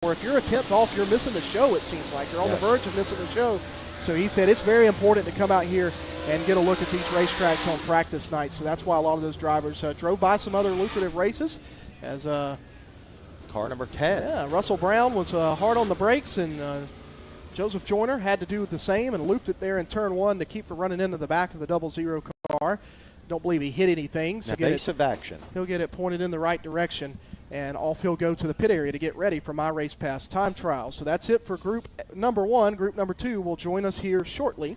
if you're a tenth off, you're missing the show, it seems like. You're on the verge of missing the show. So he said it's very important to come out here and get a look at these racetracks on practice night. So that's why a lot of those drivers drove by some other lucrative races. As car number 10. Yeah, Russell Brown was hard on the brakes, and Joseph Joyner had to do the same and looped it there in turn one to keep from running into the back of the 00 car. Don't believe he hit anything. So base of action. He'll get it pointed in the right direction, and off he'll go to the pit area to get ready for My Race Pass time trial. So that's it for group number one. Group number two will join us here shortly.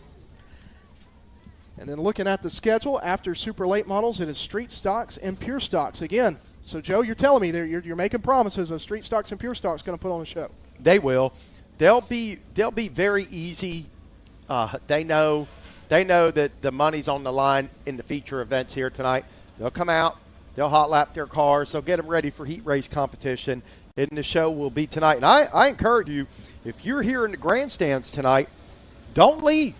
And then looking at the schedule, after super late models, it is street stocks and pure stocks again. So, Joe, you're telling me you're making promises of street stocks and pure stocks going to put on a show. They will. They'll be very easy. They know that the money's on the line in the feature events here tonight. They'll come out. They'll hot lap their cars. They'll get them ready for heat race competition. And the show will be tonight. And I encourage you, if you're here in the grandstands tonight, don't leave.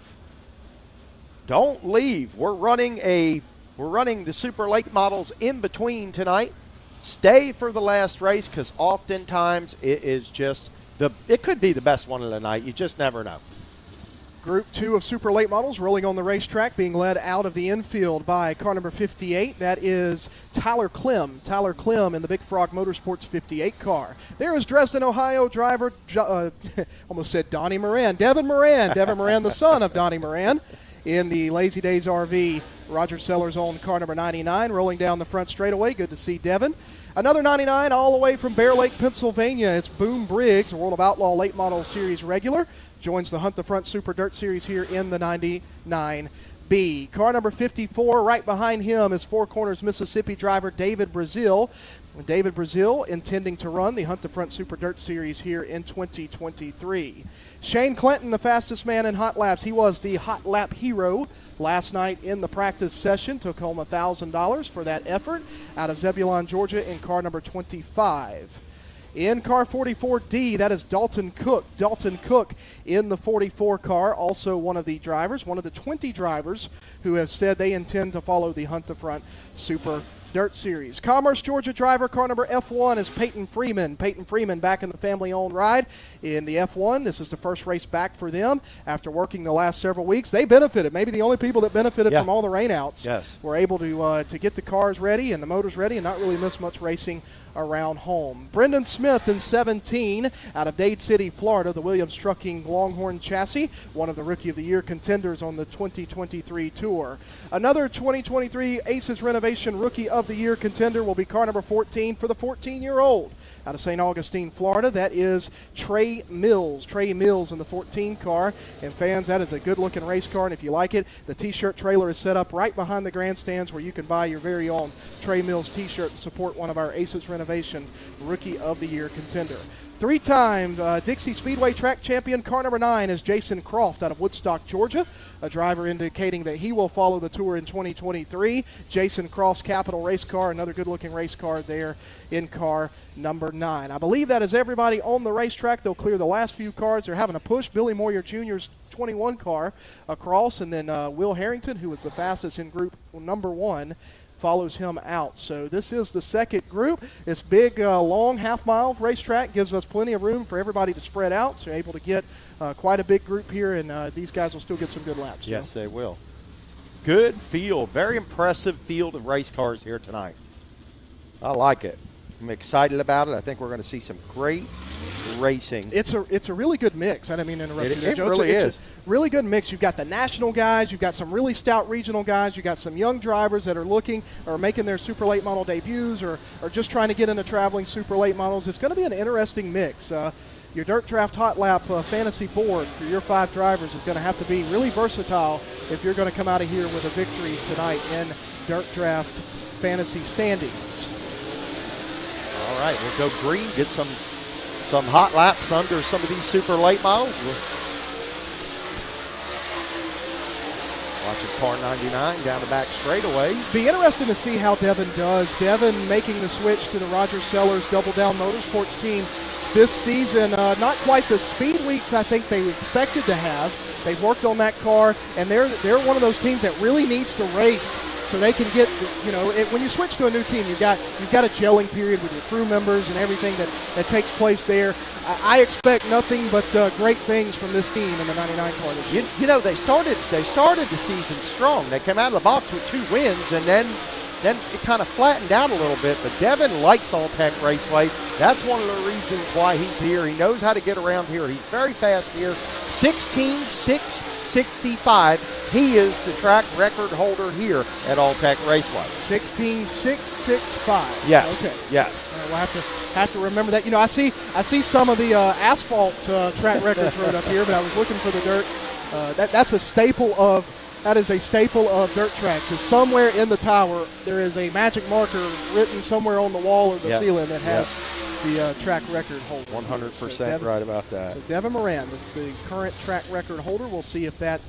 Don't leave. We're running the super late models in between tonight. Stay for the last race, because oftentimes it could be the best one of the night. You just never know. Group 2 of super late models rolling on the racetrack, being led out of the infield by car number 58. That is Tyler Clem. Tyler Clem in the Big Frog Motorsports 58 car. There is Dresden, Ohio driver, almost said Donnie Moran, Devin Moran. Devin Moran, the son of Donnie Moran, in the Lazy Days RV. Roger Sellers on car number 99, rolling down the front straightaway. Good to see Devin. Another 99 all the way from Bear Lake, Pennsylvania. It's Boom Briggs, a World of Outlaw Late Model Series regular. Joins the Hunt the Front Super Dirt Series here in the 99B. Car number 54, right behind him is Four Corners, Mississippi driver David Brazil. David Brazil intending to run the Hunt the Front Super Dirt Series here in 2023. Shane Clinton, the fastest man in hot laps. He was the hot lap hero last night in the practice session. Took home $1,000 for that effort out of Zebulon, Georgia in car number 25. In car 44D, that is Dalton Cook. Dalton Cook in the 44 car, also one of the drivers, one of the 20 drivers who have said they intend to follow the Hunt the Front Super Dirt Series. Commerce, Georgia driver, car number F1 is Peyton Freeman. Peyton Freeman back in the family-owned ride in the F1. This is the first race back for them after working the last several weeks. They benefited. Maybe the only people that benefited from all the rainouts were able to get the cars ready and the motors ready and not really miss much racing around home. Brendan Smith in 17 out of Dade City, Florida, the Williams Trucking Longhorn chassis, one of the Rookie of the Year contenders on the 2023 Tour. Another 2023 Aces Renovation Rookie of the Year contender will be car number 14 for the 14-year-old out of St. Augustine, Florida. That is Trey Mills. Trey Mills in the 14 car. And fans, that is a good-looking race car, and if you like it, the T-shirt trailer is set up right behind the grandstands where you can buy your very own Trey Mills T-shirt and support one of our Aces Renovation Rookie of the Year contender. Three-time Dixie Speedway track champion, car number 9, is Jason Croft out of Woodstock, Georgia, a driver indicating that he will follow the Tour in 2023. Jason Croft's Capital race car, another good-looking race car there in car number 9. I believe that is everybody on the racetrack. They'll clear the last few cars. They're having a push. Billy Moyer Jr.'s 21 car across, and then Will Harrington, who was the fastest in group number 1, follows him out. So this is the second group. This big, long half-mile racetrack gives us plenty of room for everybody to spread out, so you're able to get quite a big group here, and these guys will still get some good laps. Yes, they will. Good field. Very impressive field of race cars here tonight. I like it. I'm excited about it. I think we're going to see some great racing. It's a really good mix. I didn't mean to interrupt you there, Joe. It really is. It's a really good mix. You've got the national guys. You've got some really stout regional guys. You've got some young drivers that are making their super late model debuts or just trying to get into traveling super late models. It's going to be an interesting mix. Your Dirt Draft Hot Lap fantasy board for your 5 drivers is going to have to be really versatile if you're going to come out of here with a victory tonight in Dirt Draft fantasy standings. All right, we'll go green, get some hot laps under some of these super late models. Watching car 99 down the back straightaway. Be interesting to see how Devin does. Devin making the switch to the Roger Sellers Double Down Motorsports team this season. Not quite the speed weeks I think they expected to have. They've worked on that car, and they're one of those teams that really needs to race so they can get, when you switch to a new team, you've got a gelling period with your crew members and everything that takes place there. I expect nothing but great things from this team in the 99 car this year. They started the season strong. They came out of the box with 2 wins, and then it kind of flattened out a little bit. But Devin likes All-Tech Raceway. That's one of the reasons why he's here. He knows how to get around here. He's very fast here. 16.665. He is the track record holder here at All-Tech Raceway. 16.665. Yes. Okay. Yes. All right, we'll have to remember that. I see some of the asphalt track records wrote up here, but I was looking for the dirt. That's a staple of. That is a staple of dirt tracks. Is somewhere in the tower there is a magic marker written somewhere on the wall or the ceiling that has the track record holder. 100% right about that. So Devin Moran, the current track record holder. We'll see if that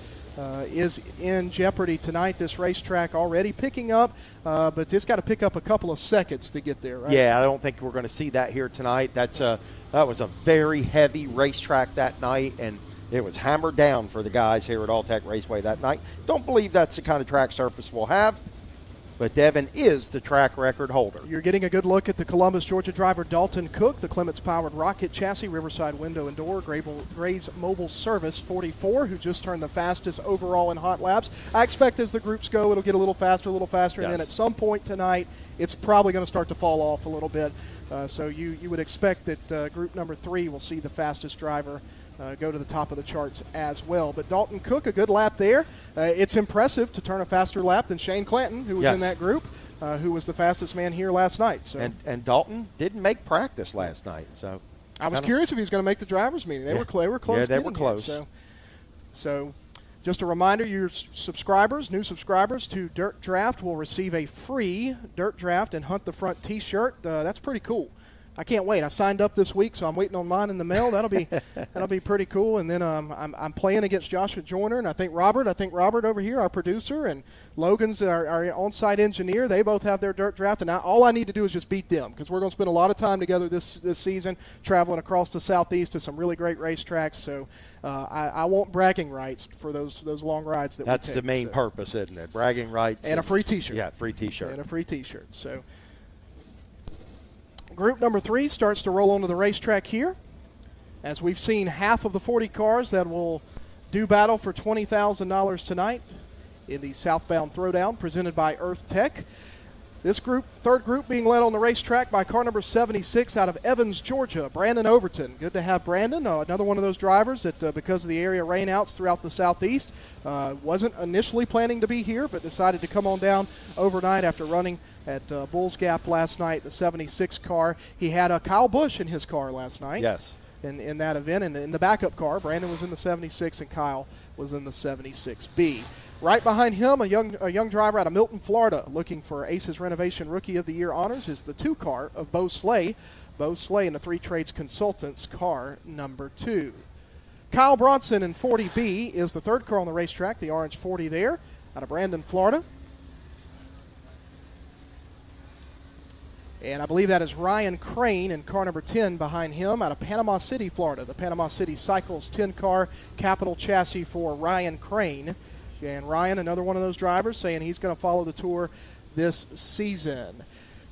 is in jeopardy tonight. This racetrack already picking up, but it's got to pick up a couple of seconds to get there, right? Yeah, I don't think we're going to see that here tonight. That was a very heavy racetrack that night, and it was hammered down for the guys here at All-Tech Raceway that night. Don't believe that's the kind of track surface we'll have, but Devin is the track record holder. You're getting a good look at the Columbus, Georgia driver Dalton Cook, the Clements-powered rocket chassis, Riverside window and door, Gray's Mobile Service 44, who just turned the fastest overall in hot laps. I expect as the groups go, it'll get a little faster, and then at some point tonight, it's probably going to start to fall off a little bit. So you would expect that group number 3 will see the fastest driver go to the top of the charts as well. But Dalton Cook, a good lap there. It's impressive to turn a faster lap than Shane Clanton, who was in that group, who was the fastest man here last night. So and Dalton didn't make practice last night. So I was curious if he was going to make the drivers' meeting. They were close. Yeah, they were close. So just a reminder, your subscribers, new subscribers to Dirt Draft will receive a free Dirt Draft and Hunt the Front t-shirt. That's pretty cool. I can't wait. I signed up this week, so I'm waiting on mine in the mail. That'll be pretty cool. And then I'm playing against Joshua Joyner, and I think Robert over here, our producer, and Logan's our on-site engineer. They both have their Dirt Draft, and all I need to do is just beat them, because we're going to spend a lot of time together this season, traveling across the Southeast to some really great racetracks. So I want bragging rights for those long rides that that's we take. the main purpose, isn't it? Bragging rights and a free T-shirt. Yeah, free T-shirt and a free T-shirt. So. Group number 3 starts to roll onto the racetrack here, as we've seen half of the 40 cars that will do battle for $20,000 tonight in the southbound throwdown presented by Earth Tech. This group, third group, being led on the racetrack by car number 76 out of Evans, Georgia, Brandon Overton. Good to have Brandon, another one of those drivers that, because of the area rainouts throughout the Southeast, wasn't initially planning to be here, but decided to come on down overnight after running at Bulls Gap last night, the 76 car. He had Kyle Busch in his car last night. Yes. In that event, and in the backup car, Brandon was in the 76 and Kyle was in the 76B. Right behind him, a young driver out of Milton, Florida, looking for Aces Renovation Rookie of the Year honors, is the 2 car of Bo Slay. Bo Slay in the 3 Trades Consultants, car number 2. Kyle Bronson in 40B is the 3rd car on the racetrack, the orange 40 there, out of Brandon, Florida. And I believe that is Ryan Crane in car number 10 behind him out of Panama City, Florida. The Panama City Cycles 10-car capital chassis for Ryan Crane. And Ryan, another one of those drivers, saying he's going to follow the tour this season.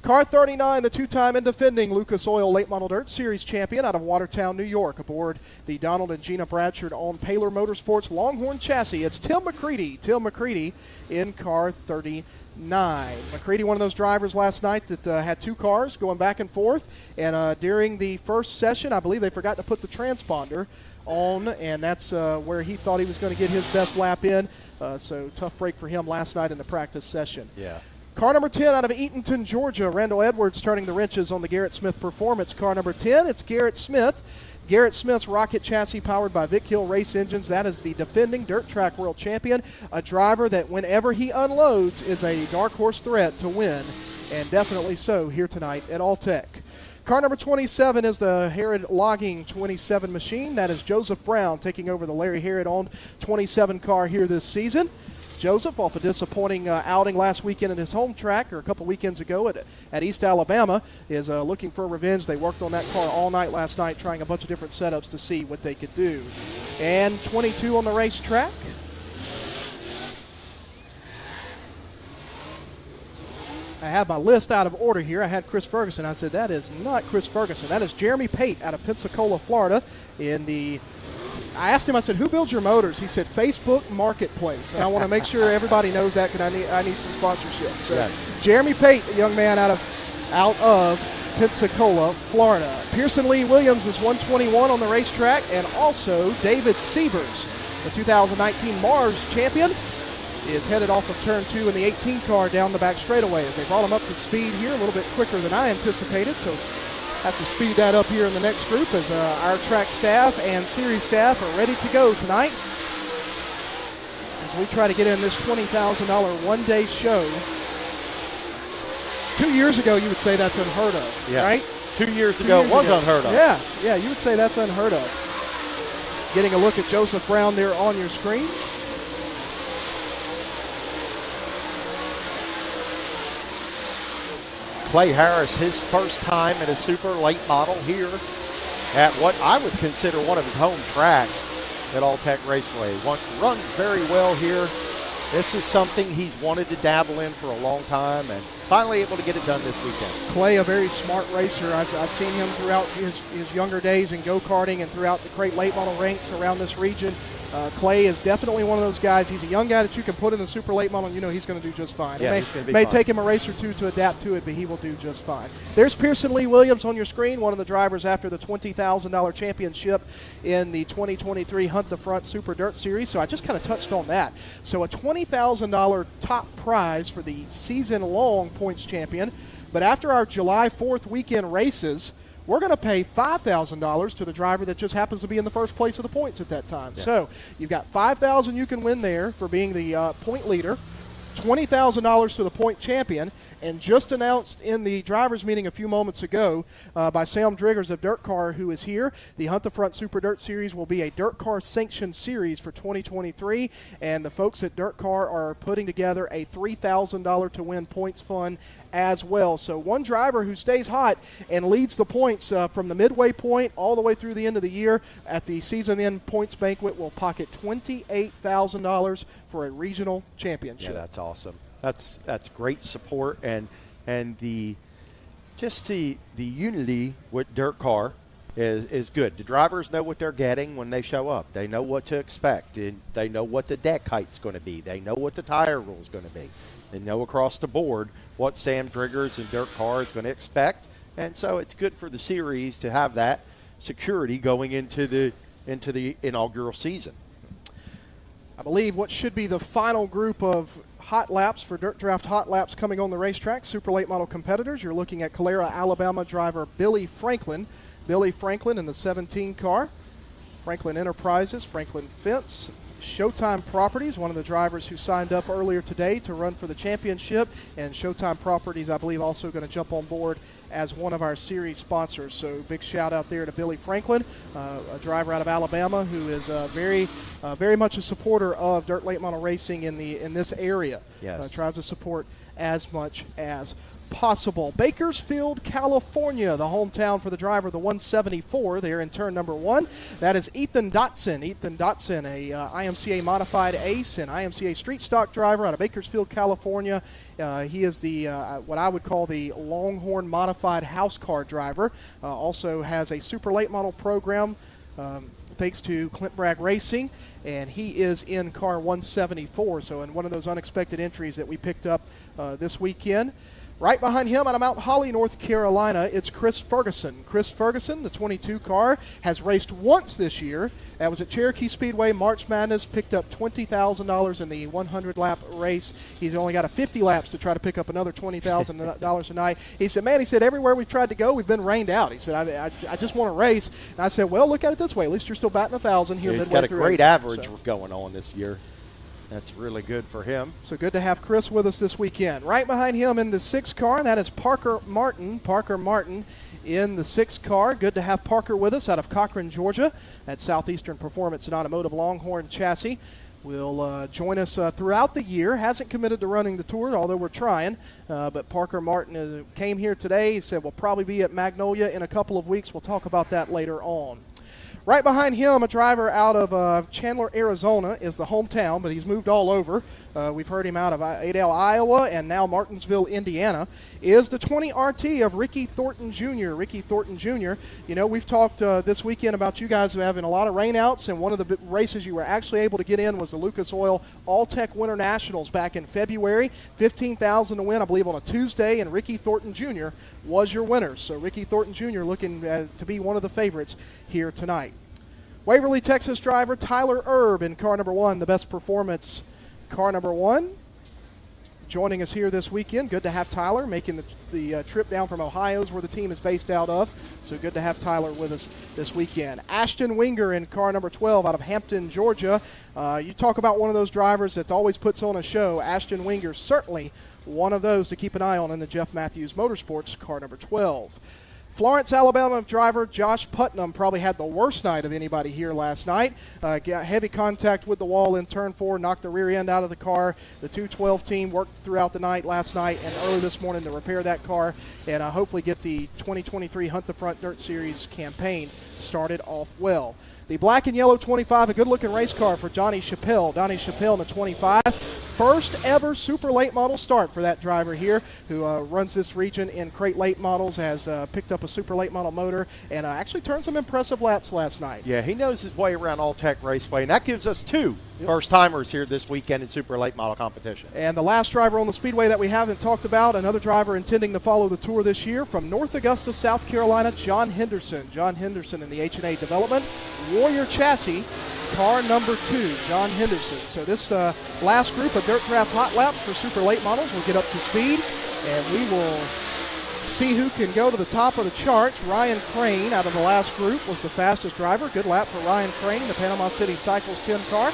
Car 39, the 2-time and defending Lucas Oil Late Model Dirt Series champion out of Watertown, New York, aboard the Donald and Gina Bradford on Paler Motorsports Longhorn chassis. It's Tim McCready. Tim McCready in car 39. McCready, one of those drivers last night that had 2 cars going back and forth. And during the first session, I believe they forgot to put the transponder on, and that's where he thought he was going to get his best lap in. So tough break for him last night in the practice session. Yeah. Car number 10 out of Eatonton, Georgia, Randall Edwards turning the wrenches on the Garrett Smith Performance. Car number 10, it's Garrett Smith. Garrett Smith's rocket chassis powered by Vic Hill Race Engines. That is the defending Dirt Track World Champion, a driver that whenever he unloads is a dark horse threat to win, and definitely so here tonight at All-Tech. Car number 27 is the Herod Logging 27 machine. That is Joseph Brown taking over the Larry Herod-owned 27 car here this season. Joseph, off a disappointing outing last weekend at his home track, or a couple weekends ago at East Alabama, is looking for revenge. They worked on that car all night last night, trying a bunch of different setups to see what they could do. And 22 on the racetrack. I have my list out of order here. I had Chris Ferguson. I said, that is not Chris Ferguson. That is Jeremy Pate out of Pensacola, Florida. I asked him, I said, who builds your motors? He said, Facebook Marketplace. And I want to make sure everybody knows that because I need some sponsorship. So yes. Jeremy Pate, a young man out of Pensacola, Florida. Pearson Lee Williams is 121 on the racetrack, and also David Siebers, the 2019 Mars champion, is headed off of turn 2 in the 18 car down the back straightaway as they brought him up to speed here a little bit quicker than I anticipated. So have to speed that up here in the next group as our track staff and series staff are ready to go tonight as we try to get in this $20,000 one-day show. 2 years ago, you would say that's unheard of, yes. Right? 2 years ago it was unheard of. Yeah, you would say that's unheard of. Getting a look at Joseph Brown there on your screen. Clay Harris, his first time at a super late model here at what I would consider one of his home tracks at All-Tech Raceway. Runs very well here. This is something he's wanted to dabble in for a long time and finally able to get it done this weekend. Clay, a very smart racer. I've seen him throughout his younger days in go-karting and throughout the crate late model ranks around this region. Clay is definitely one of those guys. He's a young guy that you can put in a super late model and you know he's going to do just fine. Yeah, it may take him a race or two to adapt to it, but he will do just fine. There's Pearson Lee Williams on your screen, one of the drivers after the $20,000 championship in the 2023 Hunt the Front Super Dirt Series. So I just kind of touched on that. So a $20,000 top prize for the season-long points champion. But after our July 4th weekend races, we're going to pay $5,000 to the driver that just happens to be in the first place of the points at that time. Yeah. So you've got $5,000 you can win there for being the point leader, $20,000 to the point champion, and just announced in the drivers meeting a few moments ago by Sam Driggers of Dirt Car, who is here, the Hunt the Front Super Dirt Series will be a Dirt Car sanctioned series for 2023, and the folks at Dirt Car are putting together a $3,000 to win points fund as well. So one driver who stays hot and leads the points from the midway point all the way through the end of the year at the season end points banquet will pocket $28,000 for a regional championship. Yeah, that's awesome. That's great support and the unity with Dirt Car is good. The drivers know what they're getting when they show up. They know what to expect. And they know what the deck height's going to be. They know what the tire rule is going to be. They know across the board what Sam Driggers and Dirt Car is going to expect. And so it's good for the series to have that security going into the inaugural season. I believe what should be the final group of hot laps for Dirt Draft hot laps coming on the racetrack, super late model competitors. You're looking at Calera, Alabama driver Billy Franklin. Billy Franklin in the 17 car. Franklin Enterprises, Franklin Fence, Showtime Properties, one of the drivers who signed up earlier today to run for the championship, and Showtime Properties, I believe, also going to jump on board as one of our series sponsors. So big shout out there to Billy Franklin, a driver out of Alabama who is very much a supporter of dirt late model racing in this area. Yes. Tries to support as much as possible. Bakersfield, California, the hometown for the driver, the 174 there in turn number 1. That is Ethan Dotson. Ethan Dotson, a IMCA modified ace and IMCA street stock driver out of Bakersfield, California. He is the what I would call the Longhorn modified house car driver. Also has a super late model program thanks to Clint Bragg Racing, and he is in car 174, so in one of those unexpected entries that we picked up this weekend. Right behind him out of Mount Holly, North Carolina, it's Chris Ferguson. Chris Ferguson, the 22 car, has raced once this year. That was at Cherokee Speedway, March Madness, picked up $20,000 in the 100-lap race. He's only got 50 laps to try to pick up another $20,000 tonight. He said, man, everywhere we've tried to go, we've been rained out. He said, I just want to race. And I said, well, look at it this way. At least you're still batting 1,000 here midway through. He's got a great average going on this year. That's really good for him. So good to have Chris with us this weekend. Right behind him in the 6 car, that is Parker Martin. Parker Martin in the 6 car. Good to have Parker with us out of Cochran, Georgia at Southeastern Performance and Automotive Longhorn Chassis. Will join us throughout the year. Hasn't committed to running the tour, although we're trying. But Parker Martin came here today. He said we'll probably be at Magnolia in a couple of weeks. We'll talk about that later on. Right behind him, a driver out of Chandler, Arizona, is the hometown, but he's moved all over. We've heard him out of Adel, Iowa, and now Martinsville, Indiana, is the 20 RT of Ricky Thornton Jr. Ricky Thornton Jr., you know, we've talked this weekend about you guys having a lot of rainouts, and one of the races you were actually able to get in was the Lucas Oil All-Tech Winter Nationals back in February. $15,000 to win, I believe, on a Tuesday, and Ricky Thornton Jr. was your winner. So Ricky Thornton Jr. looking to be one of the favorites here tonight. Waverly, Texas driver Tyler Erb in car number 1, the best performance car number 1. Joining us here this weekend. Good to have Tyler making the trip down from Ohio, is where the team is based out of. So good to have Tyler with us this weekend. Ashton Winger in car number 12 out of Hampton, Georgia. You talk about one of those drivers that always puts on a show. Ashton Winger, certainly one of those to keep an eye on in the Jeff Matthews Motorsports car number 12. Florence, Alabama driver Josh Putnam probably had the worst night of anybody here last night. Got heavy contact with the wall in turn 4, knocked the rear end out of the car. The 212 team worked throughout the night last night and early this morning to repair that car and hopefully get the 2023 Hunt the Front Dirt Series campaign started off well. The black and yellow 25, a good-looking race car for Donnie Chappelle. Donnie Chappelle in the 25. First ever super late model start for that driver here who runs this region in crate late models, has picked up a super late model motor and actually turned some impressive laps last night. Yeah, he knows his way around All-Tech Raceway, and that gives us 2 first-timers here this weekend in super late model competition. And the last driver on the speedway that we haven't talked about, another driver intending to follow the tour this year from North Augusta, South Carolina, John Henderson. John Henderson in the H&A development. Warrior Chassis, car number 2, John Henderson. So this last group of Dirt Draft Hot Laps for super late models will get up to speed, and we will see who can go to the top of the charts. Ryan Crane out of the last group was the fastest driver. Good lap for Ryan Crane, the Panama City Cycles 10 car.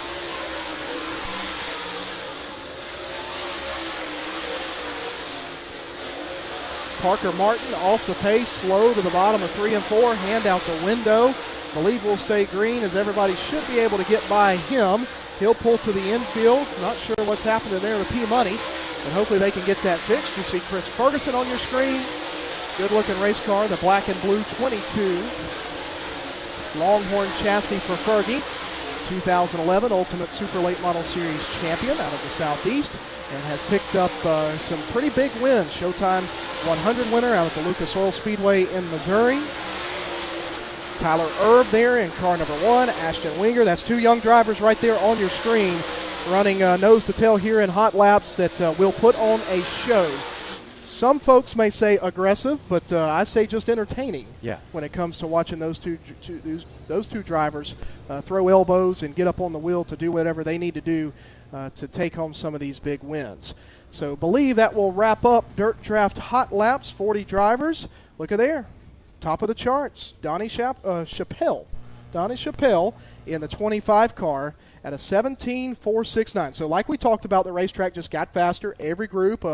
Parker Martin off the pace, slow to the bottom of 3 and 4, hand out the window. Believe will stay green as everybody should be able to get by him. He'll pull to the infield. Not sure what's happening there with P-Money, but hopefully they can get that fixed. You see Chris Ferguson on your screen. Good-looking race car, the black and blue 22. Longhorn chassis for Fergie. 2011 Ultimate Super Late Model Series champion out of the Southeast, and has picked up some pretty big wins. Showtime 100 winner out at the Lucas Oil Speedway in Missouri. Tyler Erb there in car number 1. Ashton Winger, that's 2 young drivers right there on your screen, running nose to tail here in hot laps that will put on a show. Some folks may say aggressive, but I say just entertaining. Yeah. When it comes to watching those two drivers throw elbows and get up on the wheel to do whatever they need to do to take home some of these big wins. So believe that will wrap up Dirt Draft Hot Laps, 40 drivers. Look at there, top of the charts, Donnie Chappelle. Donnie Chappelle in the 25 car at a 17.469. So like we talked about, the racetrack just got faster. Every group,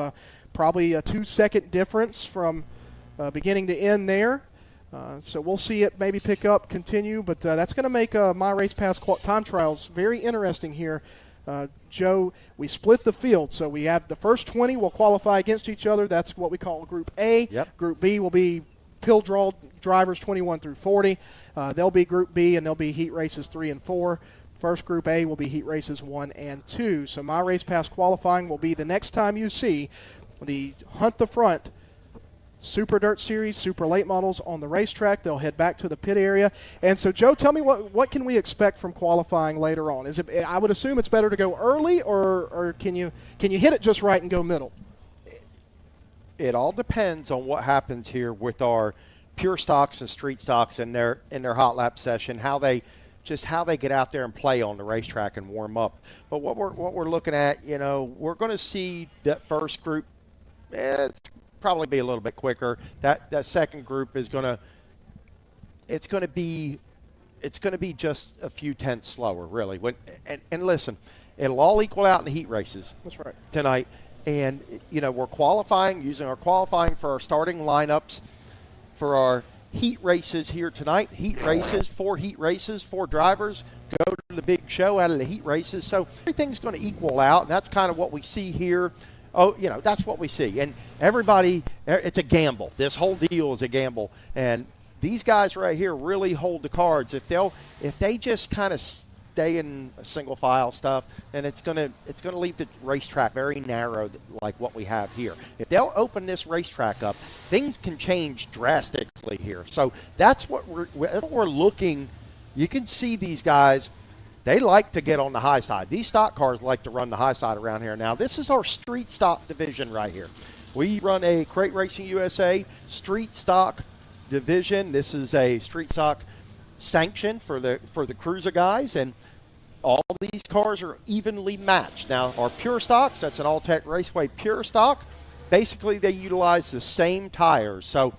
probably a 2-second difference from beginning to end there. So we'll see it maybe pick up, continue, but that's going to make my race pass time trials very interesting here. Joe, we split the field, so we have the first 20 will qualify against each other. That's what we call Group A. Yep. Group B will be pill draw drivers 21 through 40. They'll be Group B, and they'll be heat races 3 and 4. First Group A will be heat races 1 and 2. So my race pass qualifying will be the next time you see the Hunt the Front Super Dirt Series, Super Late Models on the racetrack. They'll head back to the pit area. And so, Joe, tell me what can we expect from qualifying later on? Is it? I would assume it's better to go early, or can you hit it just right and go middle? It all depends on what happens here with our pure stocks and street stocks in their hot lap session, how they get out there and play on the racetrack and warm up. But what we're looking at, we're going to see that first group. It's probably be a little bit quicker. That second group is going to be just a few tenths slower, really. And listen, it'll all equal out in the heat races. That's right. Tonight. And, we're using our qualifying for our starting lineups for our heat races here tonight. Heat races, 4 heat races, 4 drivers go to the big show out of the heat races. So everything's going to equal out, and that's kind of what we see here. Oh, that's what we see. And everybody, it's a gamble. This whole deal is a gamble. And these guys right here really hold the cards. If they just kind of stay in single file stuff, then it's gonna leave the racetrack very narrow, like what we have here. If they'll open this racetrack up, things can change drastically here. So that's what we're looking. You can see these guys. They like to get on the high side. These stock cars like to run the high side around here. Now, this is our street stock division right here. We run a Crate Racing USA street stock division. This is a street stock sanction for the cruiser guys, and all these cars are evenly matched. Now, our pure stocks, that's an All-Tech Raceway pure stock. Basically, they utilize the same tires. So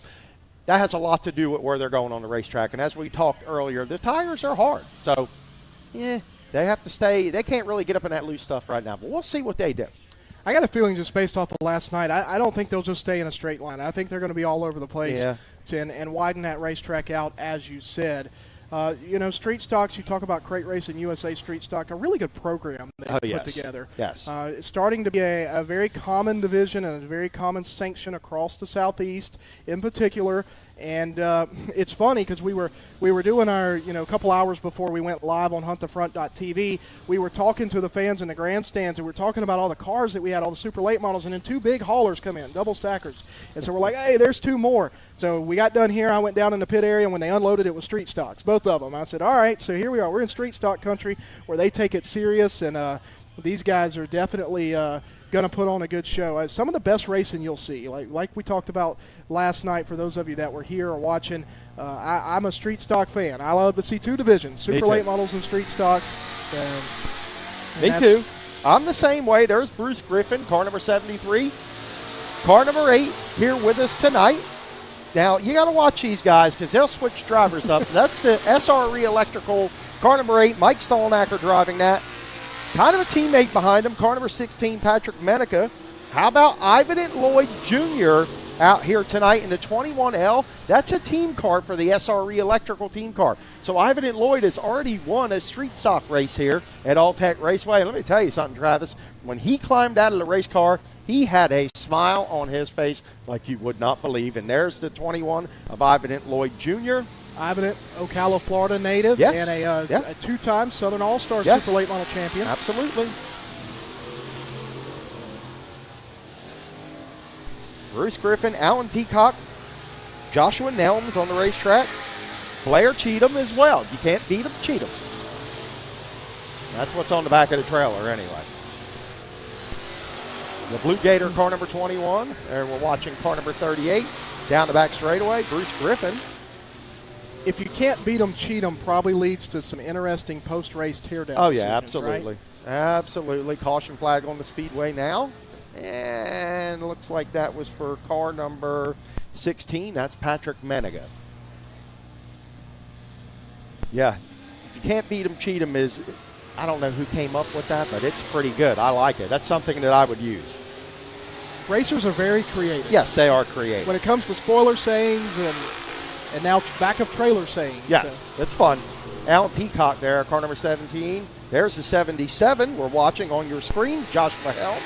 that has a lot to do with where they're going on the racetrack. And as we talked earlier, the tires are hard. So yeah, they have to stay. They can't really get up in that loose stuff right now, but we'll see what they do. I got a feeling just based off of last night, I don't think they'll just stay in a straight line. I think they're going to be all over the place and widen that racetrack out, as you said. Street stocks, you talk about Crate Racing USA Street Stock, a really good program they put together. Yes. It's starting to be a very common division and a very common sanction across the Southeast in particular. And it's funny because we were doing our, couple hours before we went live on huntthefront.tv, we were talking to the fans in the grandstands, and we were talking about all the cars that we had, all the super late models, and then two big haulers come in, double stackers. And so we're like, hey, there's two more. So we got done here. I went down in the pit area, and when they unloaded, it was street stocks, both of them. I said, all right, so here we are. We're in street stock country where they take it serious, and these guys are definitely going to put on a good show. Some of the best racing you'll see, like we talked about last night, for those of you that were here or watching, I'm a street stock fan. I love to see two divisions, super late models and street stocks. Me too. I'm the same way. There's Bruce Griffin, car number 73. Car number 8 here with us tonight. Now, you got to watch these guys because they'll switch drivers up. That's the SRE Electrical, car number 8, Mike Stolnacker driving that. Kind of a teammate behind him, car number 16, Patrick Menica. How about Ivan and Lloyd Jr. out here tonight in the 21L? That's a team car for the SRE Electrical team car. So Ivan and Lloyd has already won a street stock race here at All-Tech Raceway. Let me tell you something, Travis. When he climbed out of the race car, he had a smile on his face like you would not believe. And there's the 21 of Ivan and Lloyd Jr. Ivan, Ocala, Florida native, and a two-time Southern All-Star Super Late Model champion. Absolutely. Bruce Griffin, Alan Peacock, Joshua Nelms on the racetrack, Blair Cheatham as well. You can't beat him, Cheatham. That's what's on the back of the trailer anyway. The Blue Gator, car number 21, and we're watching car number 38 down the back straightaway, Bruce Griffin. If you can't beat them, Cheatham probably leads to some interesting post-race teardown Oh, decisions, yeah, absolutely. Right? Absolutely. Caution flag on the speedway now. And looks like that was for car number 16. That's Patrick Meniga. Yeah, if you can't beat him, Cheatham is, I don't know who came up with that, but it's pretty good. I like it. That's something that I would use. Racers are very creative. Yes, they are creative. When it comes to spoiler sayings and now back of trailer sayings. Yes, it's fun. Alan Peacock there, car number 17. There's the 77 we're watching on your screen, Joshua Helms.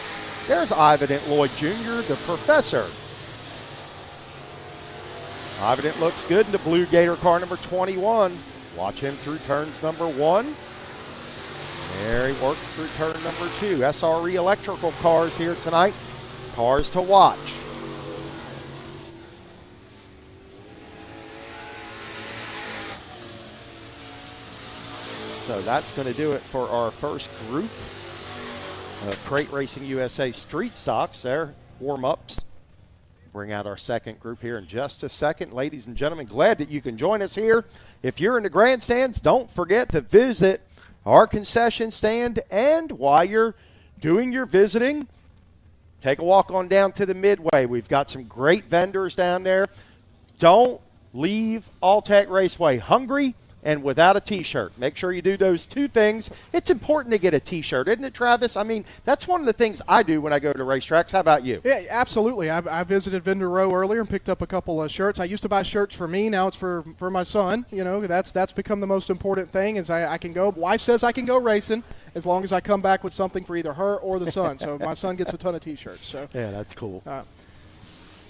There's Ivan Lloyd Jr., the professor. Ivan looks good in the Blue Gator car number 21. Watch him through turns number 1. There he works through turn number 2. SRE Electrical cars here tonight. Cars to watch. So that's going to do it for our first group of Crate Racing USA Street Stocks. Their warm-ups. Bring out our second group here in just a second. Ladies and gentlemen, glad that you can join us here. If you're in the grandstands, don't forget to visit our concession stand. And while you're doing your visiting, take a walk on down to the Midway. We've got some great vendors down there. Don't leave All-Tech Raceway hungry and without a T-shirt. Make sure you do those two things. It's important to get a T-shirt, isn't it, Travis? I mean, that's one of the things I do when I go to racetracks. How about you? Yeah, absolutely. I visited Vendor Row earlier and picked up a couple of shirts. I used to buy shirts for me. Now it's for my son. You know, that's become the most important thing is I can go. Wife says I can go racing as long as I come back with something for either her or the son. So my son gets a ton of T-shirts. So yeah, that's cool.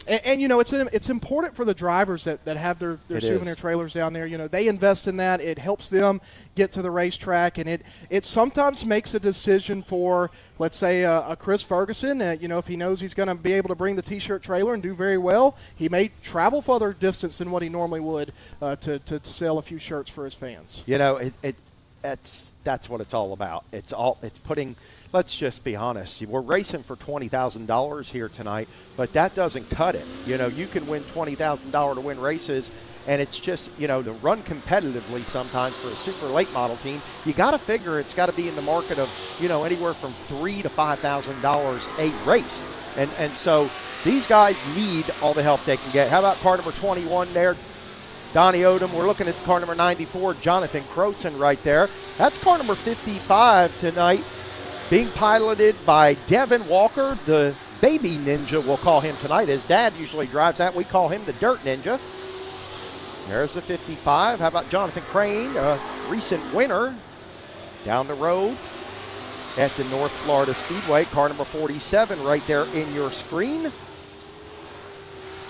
And it's important for the drivers that have their souvenir trailers down there. They invest in that. It helps them get to the racetrack, and it sometimes makes a decision for, let's say, a Chris Ferguson. If he knows he's going to be able to bring the T-shirt trailer and do very well, he may travel further distance than what he normally would to sell a few shirts for his fans. That's what it's all about. It's putting. Let's just be honest. We're racing for $20,000 here tonight, but that doesn't cut it. You can win $20,000 to win races, and it's just, to run competitively sometimes for a super late model team, you got to figure it's got to be in the market of, anywhere from $3,000 to $5,000 a race. And so these guys need all the help they can get. How about car number 21 there? Donnie Odom. We're looking at car number 94, Jonathan Croson right there. That's car number 55 tonight, being piloted by Devin Walker, the baby ninja, we'll call him tonight. His dad usually drives that. We call him the dirt ninja. There's the 55. How about Jonathan Crane, a recent winner down the road at the North Florida Speedway. Car number 47 right there in your screen.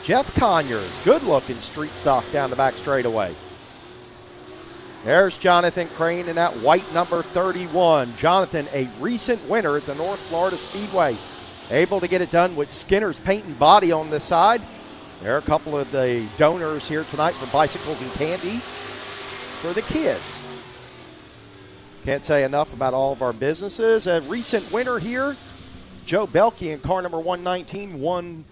Jeff Conyers, good-looking street stock down the back straightaway. There's Jonathan Crane in that white number 31. Jonathan, a recent winner at the North Florida Speedway. Able to get it done with Skinner's Paint and Body on the side. There are a couple of the donors here tonight for bicycles and candy for the kids. Can't say enough about all of our businesses. A recent winner here, Joe Belkey in car number 119, won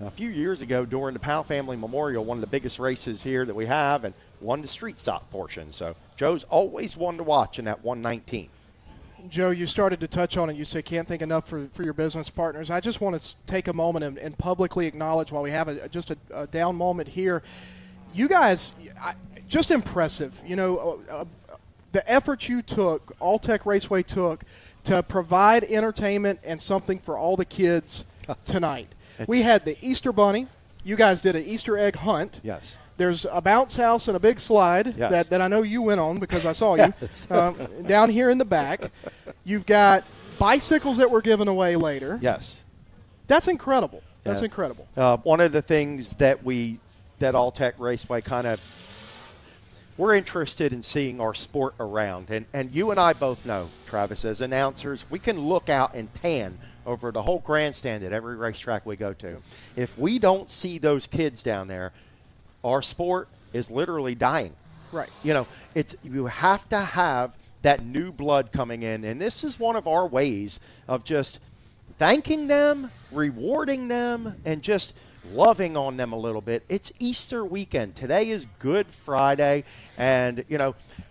a few years ago during the Powell Family Memorial, one of the biggest races here that we have, and won the street stock portion. So Joe's always one to watch in that 119. Joe, you started to touch on it. You said can't thank enough for your business partners. I just want to take a moment and publicly acknowledge, while we have a down moment here, you guys, just impressive. The effort you took, All-Tech Raceway took, to provide entertainment and something for all the kids tonight. We had the Easter Bunny. You guys did an Easter egg hunt. Yes. There's a bounce house and a big slide that I know you went on because I saw you down here in the back. You've got bicycles that were given away later. Yes. That's incredible. That's incredible. One of the things that All-Tech Raceway we're interested in seeing our sport around. And you and I both know, Travis, as announcers, we can look out and pan over the whole grandstand at every racetrack we go to. If we don't see those kids down there, our sport is literally dying. Right. You have to have that new blood coming in, and this is one of our ways of just thanking them, rewarding them, and just loving on them a little bit. It's Easter weekend. Today is Good Friday, and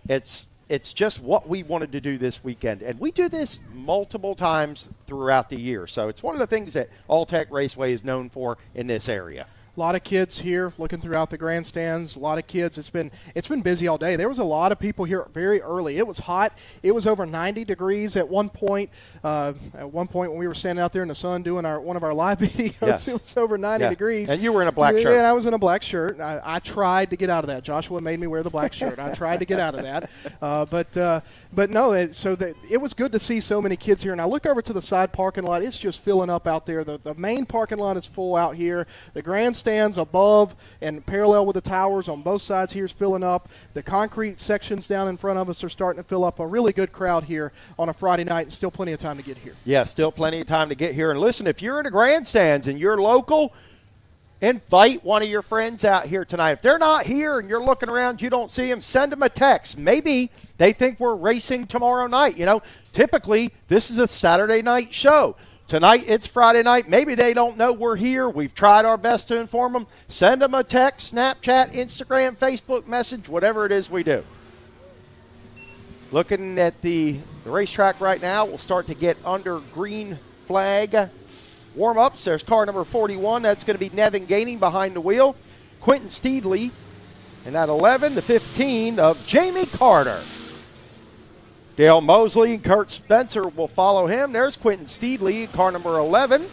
it's just what we wanted to do this weekend. And we do this multiple times throughout the year. So it's one of the things that All-Tech Raceway is known for in this area. A lot of kids here looking throughout the grandstands. A lot of kids. It's been busy all day. There was a lot of people here very early. It was hot. It was over 90 degrees at one point. When we were standing out there in the sun doing one of our live videos, yes. It was over 90 degrees. And you were in a black shirt. Yeah, and I was in a black shirt. I tried to get out of that. Joshua made me wear the black shirt. I tried to get out of that. But no. It was good to see so many kids here. And I look over to the side parking lot. It's just filling up out there. The main parking lot is full out here. The grandstands above and parallel with the towers on both sides here is filling up. The concrete sections down in front of us are starting to fill up. A really good crowd here on a Friday night, and still plenty of time to get here. Yeah, still plenty of time to get here. And listen, if you're in the grandstands and you're local, invite one of your friends out here tonight. If they're not here and you're looking around, you don't see them, send them a text. Maybe they think we're racing tomorrow night. Typically this is a Saturday night show. Tonight, it's Friday night. Maybe they don't know we're here. We've tried our best to inform them. Send them a text, Snapchat, Instagram, Facebook message, whatever it is we do. Looking at the racetrack right now, we'll start to get under green flag warm-ups. There's car number 41. That's going to be Nevin Gainey behind the wheel. Quentin Steedley. And at 11, the 15 of Jamie Carter. Dale Mosley and Kurt Spencer will follow him. There's Quentin Steedley, car number 11.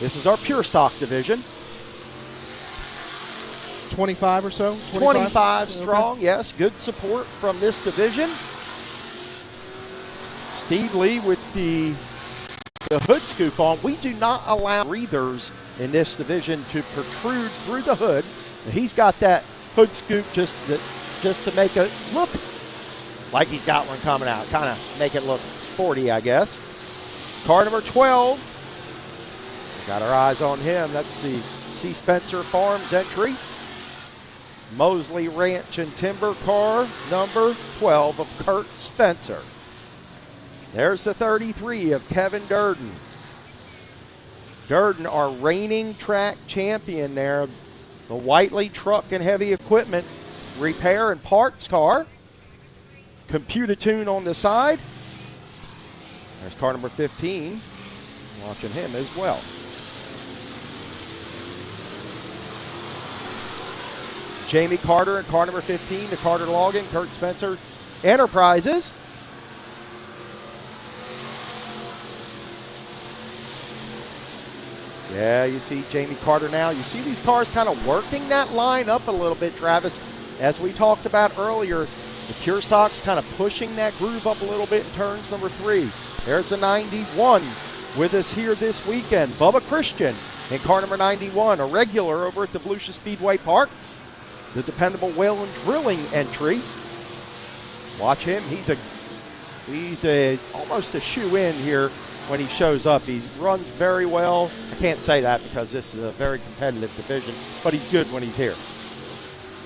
This is our pure stock division. 25 or so? 25 strong, okay. Yes. Good support from this division. Steedley with the the hood scoop on. We do not allow breathers in this division to protrude through the hood. He's got that hood scoop just to make it look like he's got one coming out, kind of make it look sporty, I guess. Car number 12. We got our eyes on him. That's the C. Spencer Farms entry. Mosley Ranch and Timber car number 12 of Kurt Spencer. There's the 33 of Kevin Durden. Durden, our reigning track champion there. The Whiteley Truck and Heavy Equipment repair and parts car. Computatune on the side. There's car number 15. Watching him as well. Jamie Carter and car number 15, the Carter Logan, Kurt Spencer Enterprises. Yeah, you see Jamie Carter now. You see these cars kind of working that line up a little bit, Travis. As we talked about earlier, the Pure Stock's kind of pushing that groove up a little bit in turns number 3. There's the 91 with us here this weekend. Bubba Christian in car number 91, a regular over at the Volusia Speedway Park. The dependable Whalen Drilling entry. Watch him. He's almost a shoe-in here when he shows up. He runs very well. I can't say that because this is a very competitive division, but he's good when he's here.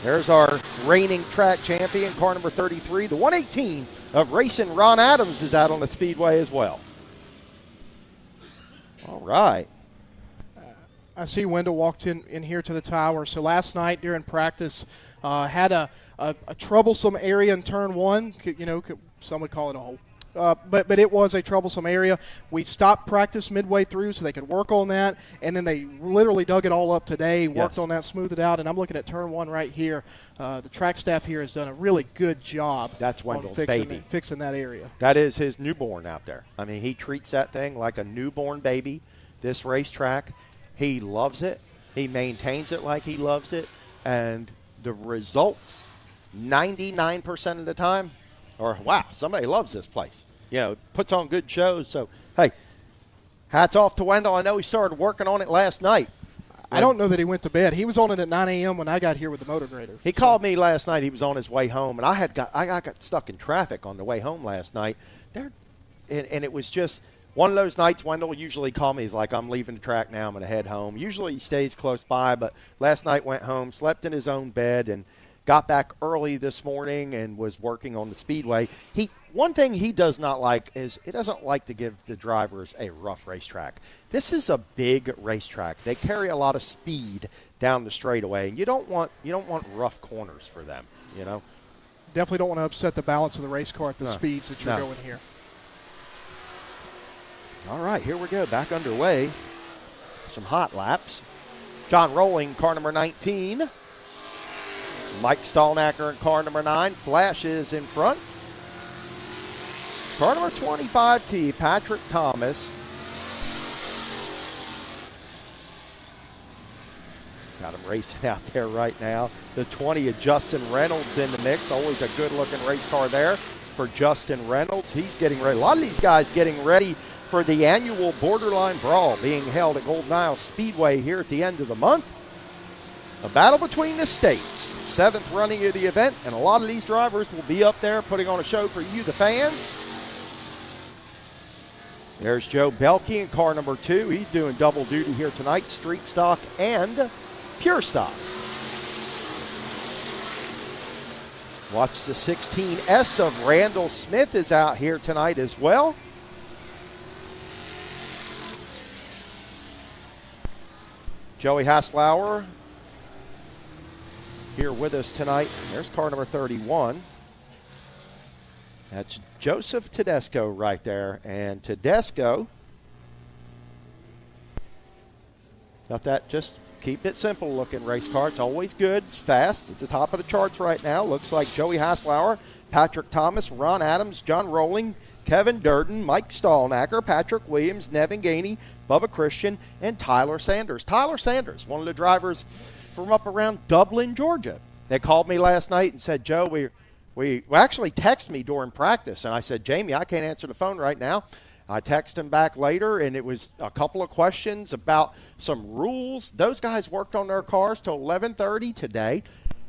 There's our reigning track champion, car number 33. The 118 of Racing Ron Adams is out on the speedway as well. All right. I see Wendell walked in here to the tower. So last night during practice, had a troublesome area in turn 1. Some would call it a hole. But it was a troublesome area. We stopped practice midway through so they could work on that, and then they literally dug it all up today, worked on that, smoothed it out, and I'm looking at turn 1 right here. The track staff here has done a really good job. That's Wendell's fixing that area. That is his newborn out there. I mean, he treats that thing like a newborn baby, this racetrack. He loves it. He maintains it like he loves it, and the results 99% of the time or wow, somebody loves this place. Puts on good shows. So, hey, hats off to Wendell. I know he started working on it last night. I don't know that he went to bed. He was on it at 9 a.m. when I got here with the motor grader. He called me last night. He was on his way home, and I got stuck in traffic on the way home last night. And it was just one of those nights. Wendell usually call me. He's like, I'm leaving the track now. I'm going to head home. Usually he stays close by, but last night went home, slept in his own bed, and got back early this morning and was working on the speedway. One thing he does not like is he doesn't like to give the drivers a rough racetrack. This is a big racetrack. They carry a lot of speed down the straightaway, and you don't want rough corners for them. Definitely don't want to upset the balance of the race car at the speeds that you're going here. All right, here we go. Back underway. Some hot laps. John Rowling, car number 19. Mike Stallnacker in car number 9. Flashes in front. Car number 25T, Patrick Thomas. Got him racing out there right now. The 20 of Justin Reynolds in the mix. Always a good-looking race car there for Justin Reynolds. He's getting ready. A lot of these guys getting ready for the annual Borderline Brawl being held at Golden Isle Speedway here at the end of the month. A battle between the states. 7th running of the event, and a lot of these drivers will be up there putting on a show for you, the fans. There's Joe Belkey in car number 2. He's doing double duty here tonight, street stock and pure stock. Watch the 16S of Randall Smith is out here tonight as well. Joey Haslauer here with us tonight. There's car number 31. That's Joseph Tedesco right there. And Tedesco, got that, just keep it simple looking race car. It's always good. It's fast. At the top of the charts right now. Looks like Joey Haslauer, Patrick Thomas, Ron Adams, John Rowling, Kevin Durden, Mike Stallnacker, Patrick Williams, Nevin Gainey, Bubba Christian, and Tyler Sanders. Tyler Sanders, one of the drivers from up around Dublin, Georgia. They called me last night and said, Joe, we actually texted me during practice, and I said, Jamie, I can't answer the phone right now. I texted him back later, and it was a couple of questions about some rules. Those guys worked on their cars till 11:30 today,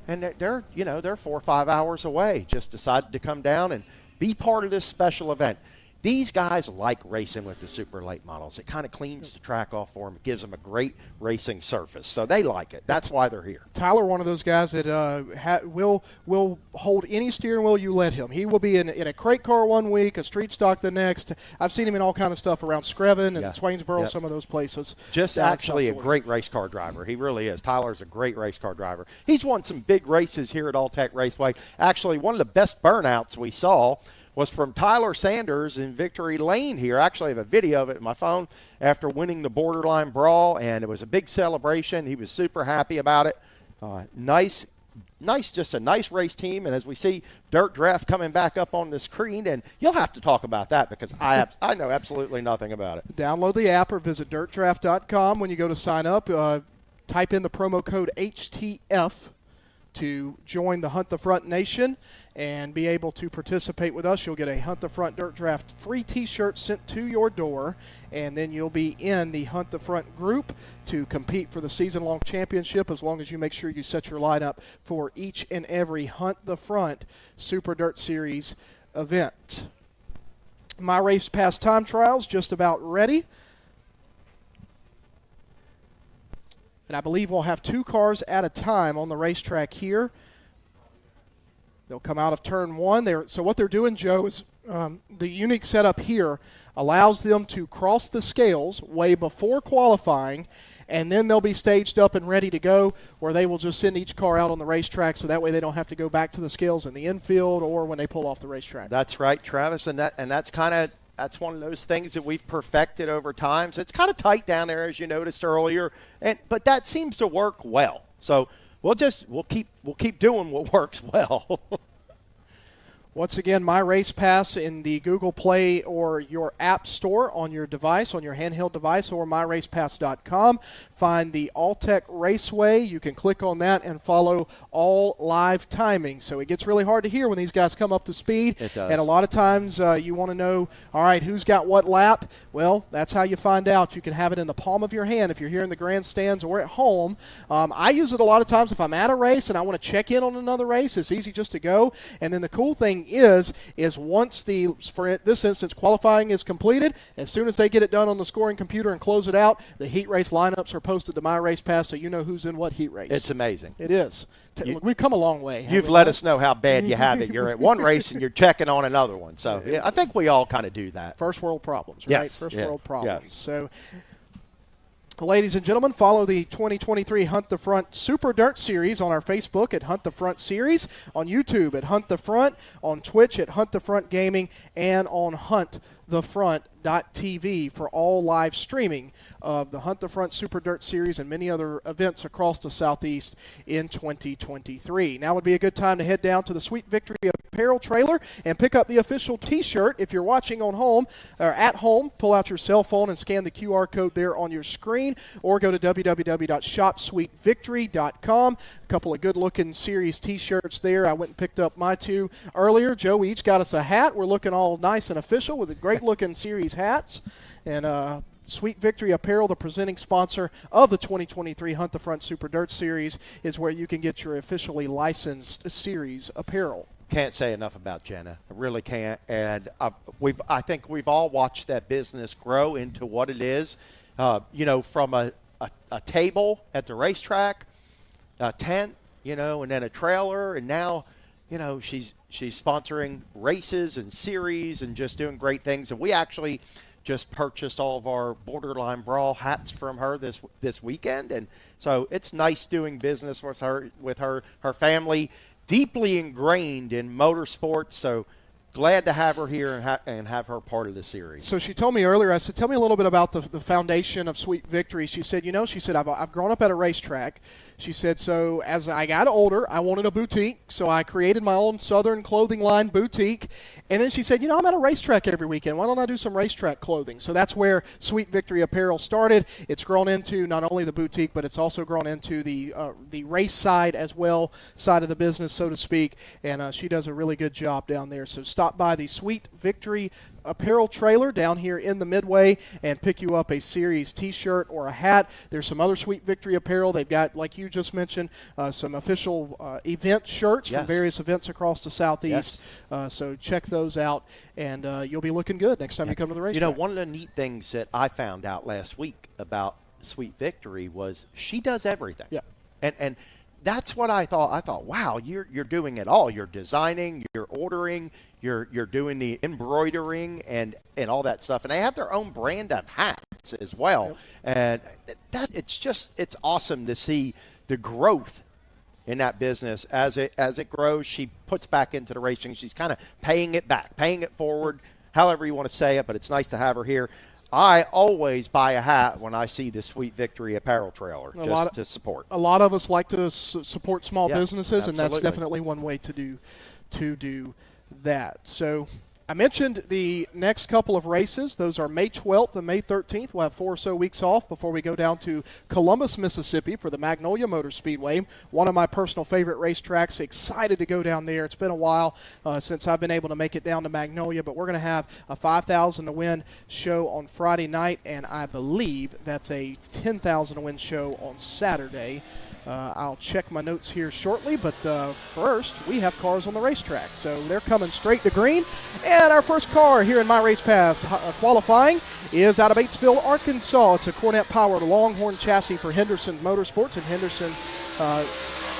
and they're 4 or 5 hours away. Just decided to come down and be part of this special event. These guys like racing with the super late models. It kind of cleans the track off for them. It gives them a great racing surface. So they like it. That's why they're here. Tyler, one of those guys that will hold any steering wheel you let him. He will be in a crate car one week, a street stock the next. I've seen him in all kind of stuff around Screven and Swainsboro, some of those places. Just actually a great race car driver. He really is. Tyler's a great race car driver. He's won some big races here at All-Tech Raceway. Actually, one of the best burnouts we saw was from Tyler Sanders in Victory Lane here. Actually, I have a video of it in my phone after winning the Borderline Brawl, and it was a big celebration. He was super happy about it. Nice, just a nice race team. And as we see Dirt Draft coming back up on the screen, and you'll have to talk about that because I know absolutely nothing about it. Download the app or visit dirtdraft.com. When you go to sign up, type in the promo code HTF to join the Hunt the Front Nation and be able to participate with us. You'll get a Hunt the Front Dirt Draft free t-shirt sent to your door, and then you'll be in the Hunt the Front group to compete for the season-long championship as long as you make sure you set your lineup for each and every Hunt the Front Super Dirt Series event. My Race Pass time trials just about ready. And I believe we'll have 2 cars at a time on the racetrack here. They'll come out of turn 1. So what they're doing, Joe, is the unique setup here allows them to cross the scales way before qualifying, and then they'll be staged up and ready to go, where they will just send each car out on the racetrack so that way they don't have to go back to the scales in the infield or when they pull off the racetrack. That's right, Travis, and that's one of those things that we've perfected over time. So it's kind of tight down there, as you noticed earlier, but that seems to work well. So we'll keep doing what works well. Once again, My Race Pass in the Google Play or your App Store on your device, on your handheld device, or myracepass.com. Find the All-Tech Raceway. You can click on that and follow all live timing. So it gets really hard to hear when these guys come up to speed. It does. And a lot of times you want to know, all right, who's got what lap? Well, that's how you find out. You can have it in the palm of your hand if you're here in the grandstands or at home. I use it a lot of times if I'm at a race and I want to check in on another race. It's easy just to go. And then the cool thing is once for this instance, qualifying is completed, as soon as they get it done on the scoring computer and close it out, the heat race lineups are posted to My Race Pass, so you know who's in what heat race. It's amazing. It is. Look, we've come a long way. You've let us know how bad you have it. You're at one race and you're checking on another one. So yeah, I think we all kind of do that. First world problems, right? Yes. First world problems. Yes. So, ladies and gentlemen, follow the 2023 Hunt the Front Super Dirt Series on our Facebook at Hunt the Front Series, on YouTube at Hunt the Front, on Twitch at Hunt the Front Gaming, and on HuntTheFront.tv for all live streaming of the Hunt the Front Super Dirt Series and many other events across the Southeast in 2023. Now would be a good time to head down to the Sweet Victory Apparel trailer and pick up the official T-shirt. If you're watching on home or at home, pull out your cell phone and scan the QR code there on your screen, or go to www.shopsweetvictory.com. A couple of good-looking series T-shirts there. I went and picked up my 2 earlier. Joe each got us a hat. We're looking all nice and official with a great-looking series hats. And Sweet Victory Apparel, the presenting sponsor of the 2023 Hunt the Front Super Dirt Series, is where you can get your officially licensed series apparel. Can't say enough about Jenna. I really can't. And I think we've all watched that business grow into what it is. From a table at the racetrack, a tent, and then a trailer, and now, she's sponsoring races and series and just doing great things. And we actually just purchased all of our Borderline Brawl hats from her this weekend, and so it's nice doing business with her family, deeply ingrained in motorsports. So glad to have her here and have her part of the series. So she told me earlier, I said, tell me a little bit about the foundation of Sweet Victory. She said, I've grown up at a racetrack. She said, so as I got older, I wanted a boutique, so I created my own Southern clothing line boutique. And then she said, I'm at a racetrack every weekend. Why don't I do some racetrack clothing? So that's where Sweet Victory Apparel started. It's grown into not only the boutique, but it's also grown into the race side as well, side of the business, so to speak. And she does a really good job down there. So stop stop by the Sweet Victory apparel trailer down here in the Midway and pick you up a series t-shirt or a hat. There's some other Sweet Victory apparel. They've got, like you just mentioned, some official event shirts from various events across the Southeast. So check those out, and you'll be looking good next time you come to the racetrack. You know, one of the neat things that I found out last week about Sweet Victory was she does everything. Yeah. And that's what I thought. I thought, wow, you're doing it all. You're designing, you're ordering, you're doing the embroidering and all that stuff. And they have their own brand of hats as well. And it's awesome to see the growth in that business as it grows. She puts back into the racing. She's kind of paying it back, paying it forward, however you want to say it. But it's nice to have her here. I always buy a hat when I see the Sweet Victory apparel trailer to support. A lot of us like to support small businesses, absolutely. and that's definitely one way to do that. So I mentioned the next couple of races. Those are May 12th and May 13th. We'll have 4 or so weeks off before we go down to Columbus, Mississippi for the Magnolia Motor Speedway, one of my personal favorite racetracks. Excited to go down there. It's been a while since I've been able to make it down to Magnolia, but we're going to have a $5,000 to win show on Friday night, and I believe that's a $10,000 to win show on Saturday. I'll check my notes here shortly, but first we have cars on the racetrack. So they're coming straight to green. And our first car here in My Race Pass qualifying is out of Batesville, Arkansas. It's a Cornet-powered Longhorn chassis for Henderson Motorsports and Henderson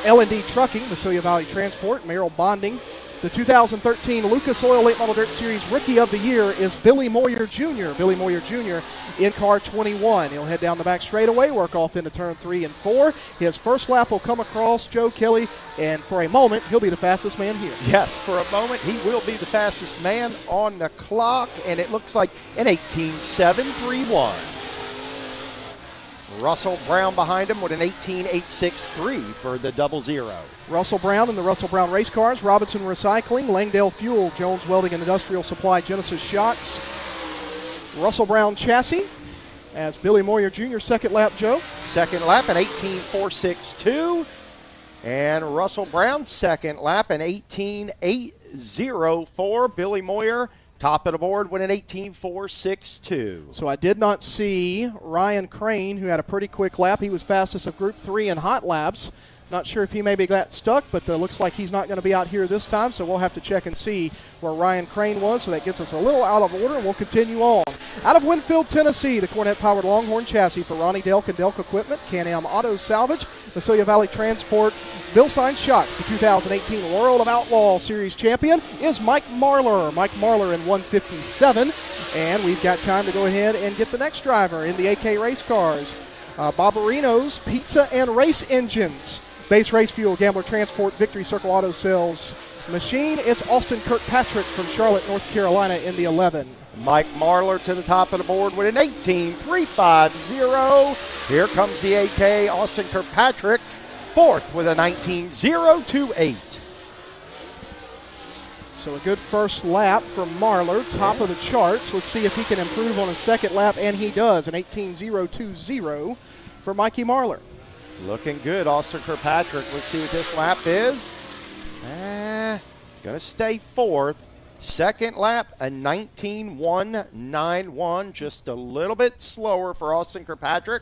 L&D Trucking, Visalia Valley Transport, Merrill Bonding. The 2013 Lucas Oil Late Model Dirt Series Rookie of the Year is Billy Moyer Jr. Billy Moyer Jr. in car 21. He'll head down the back straightaway, work off into turn 3 and 4. His first lap will come across Joe Kelly, and for a moment, he'll be the fastest man here. Yes, for a moment, he will be the fastest man on the clock, and it looks like an 18.731. Russell Brown behind him with an 18.863 for the 00. Russell Brown and the Russell Brown race cars, Robinson Recycling, Langdale Fuel, Jones Welding and Industrial Supply, Genesis Shocks. Russell Brown chassis as Billy Moyer Jr. second lap, Joe. Second lap, an 18.462. And Russell Brown second lap, an 18.804. Billy Moyer top of the board with an 18.462. So I did not see Ryan Crane, who had a pretty quick lap. He was fastest of Group 3 in hot laps. Not sure if he maybe got stuck, but looks like he's not going to be out here this time, so we'll have to check and see where Ryan Crane was. So that gets us a little out of order, and we'll continue on. Out of Winfield, Tennessee, the Cornet-powered Longhorn chassis for Ronnie Delk and Delk Equipment, Can-Am Auto Salvage, Visalia Valley Transport, Bilstein Shocks. The 2018 World of Outlaw Series champion is Mike Marlar. Mike Marlar in 157, and we've got time to go ahead and get the next driver in the AK race cars. Barbarino's Pizza and Race Engines. Base Race Fuel, Gambler Transport, Victory Circle Auto Sales Machine. It's Austin Kirkpatrick from Charlotte, North Carolina in the 11. Mike Marlar to the top of the board with an 18.350. Here comes the AK, Austin Kirkpatrick, fourth with a 19.028. So a good first lap from Marlar, top of the charts. Let's see if he can improve on his second lap, and he does, an 18.020 for Mikey Marlar. Looking good, Austin Kirkpatrick. Let's see what this lap is. Going to stay fourth. Second lap, a 19.191. Just a little bit slower for Austin Kirkpatrick.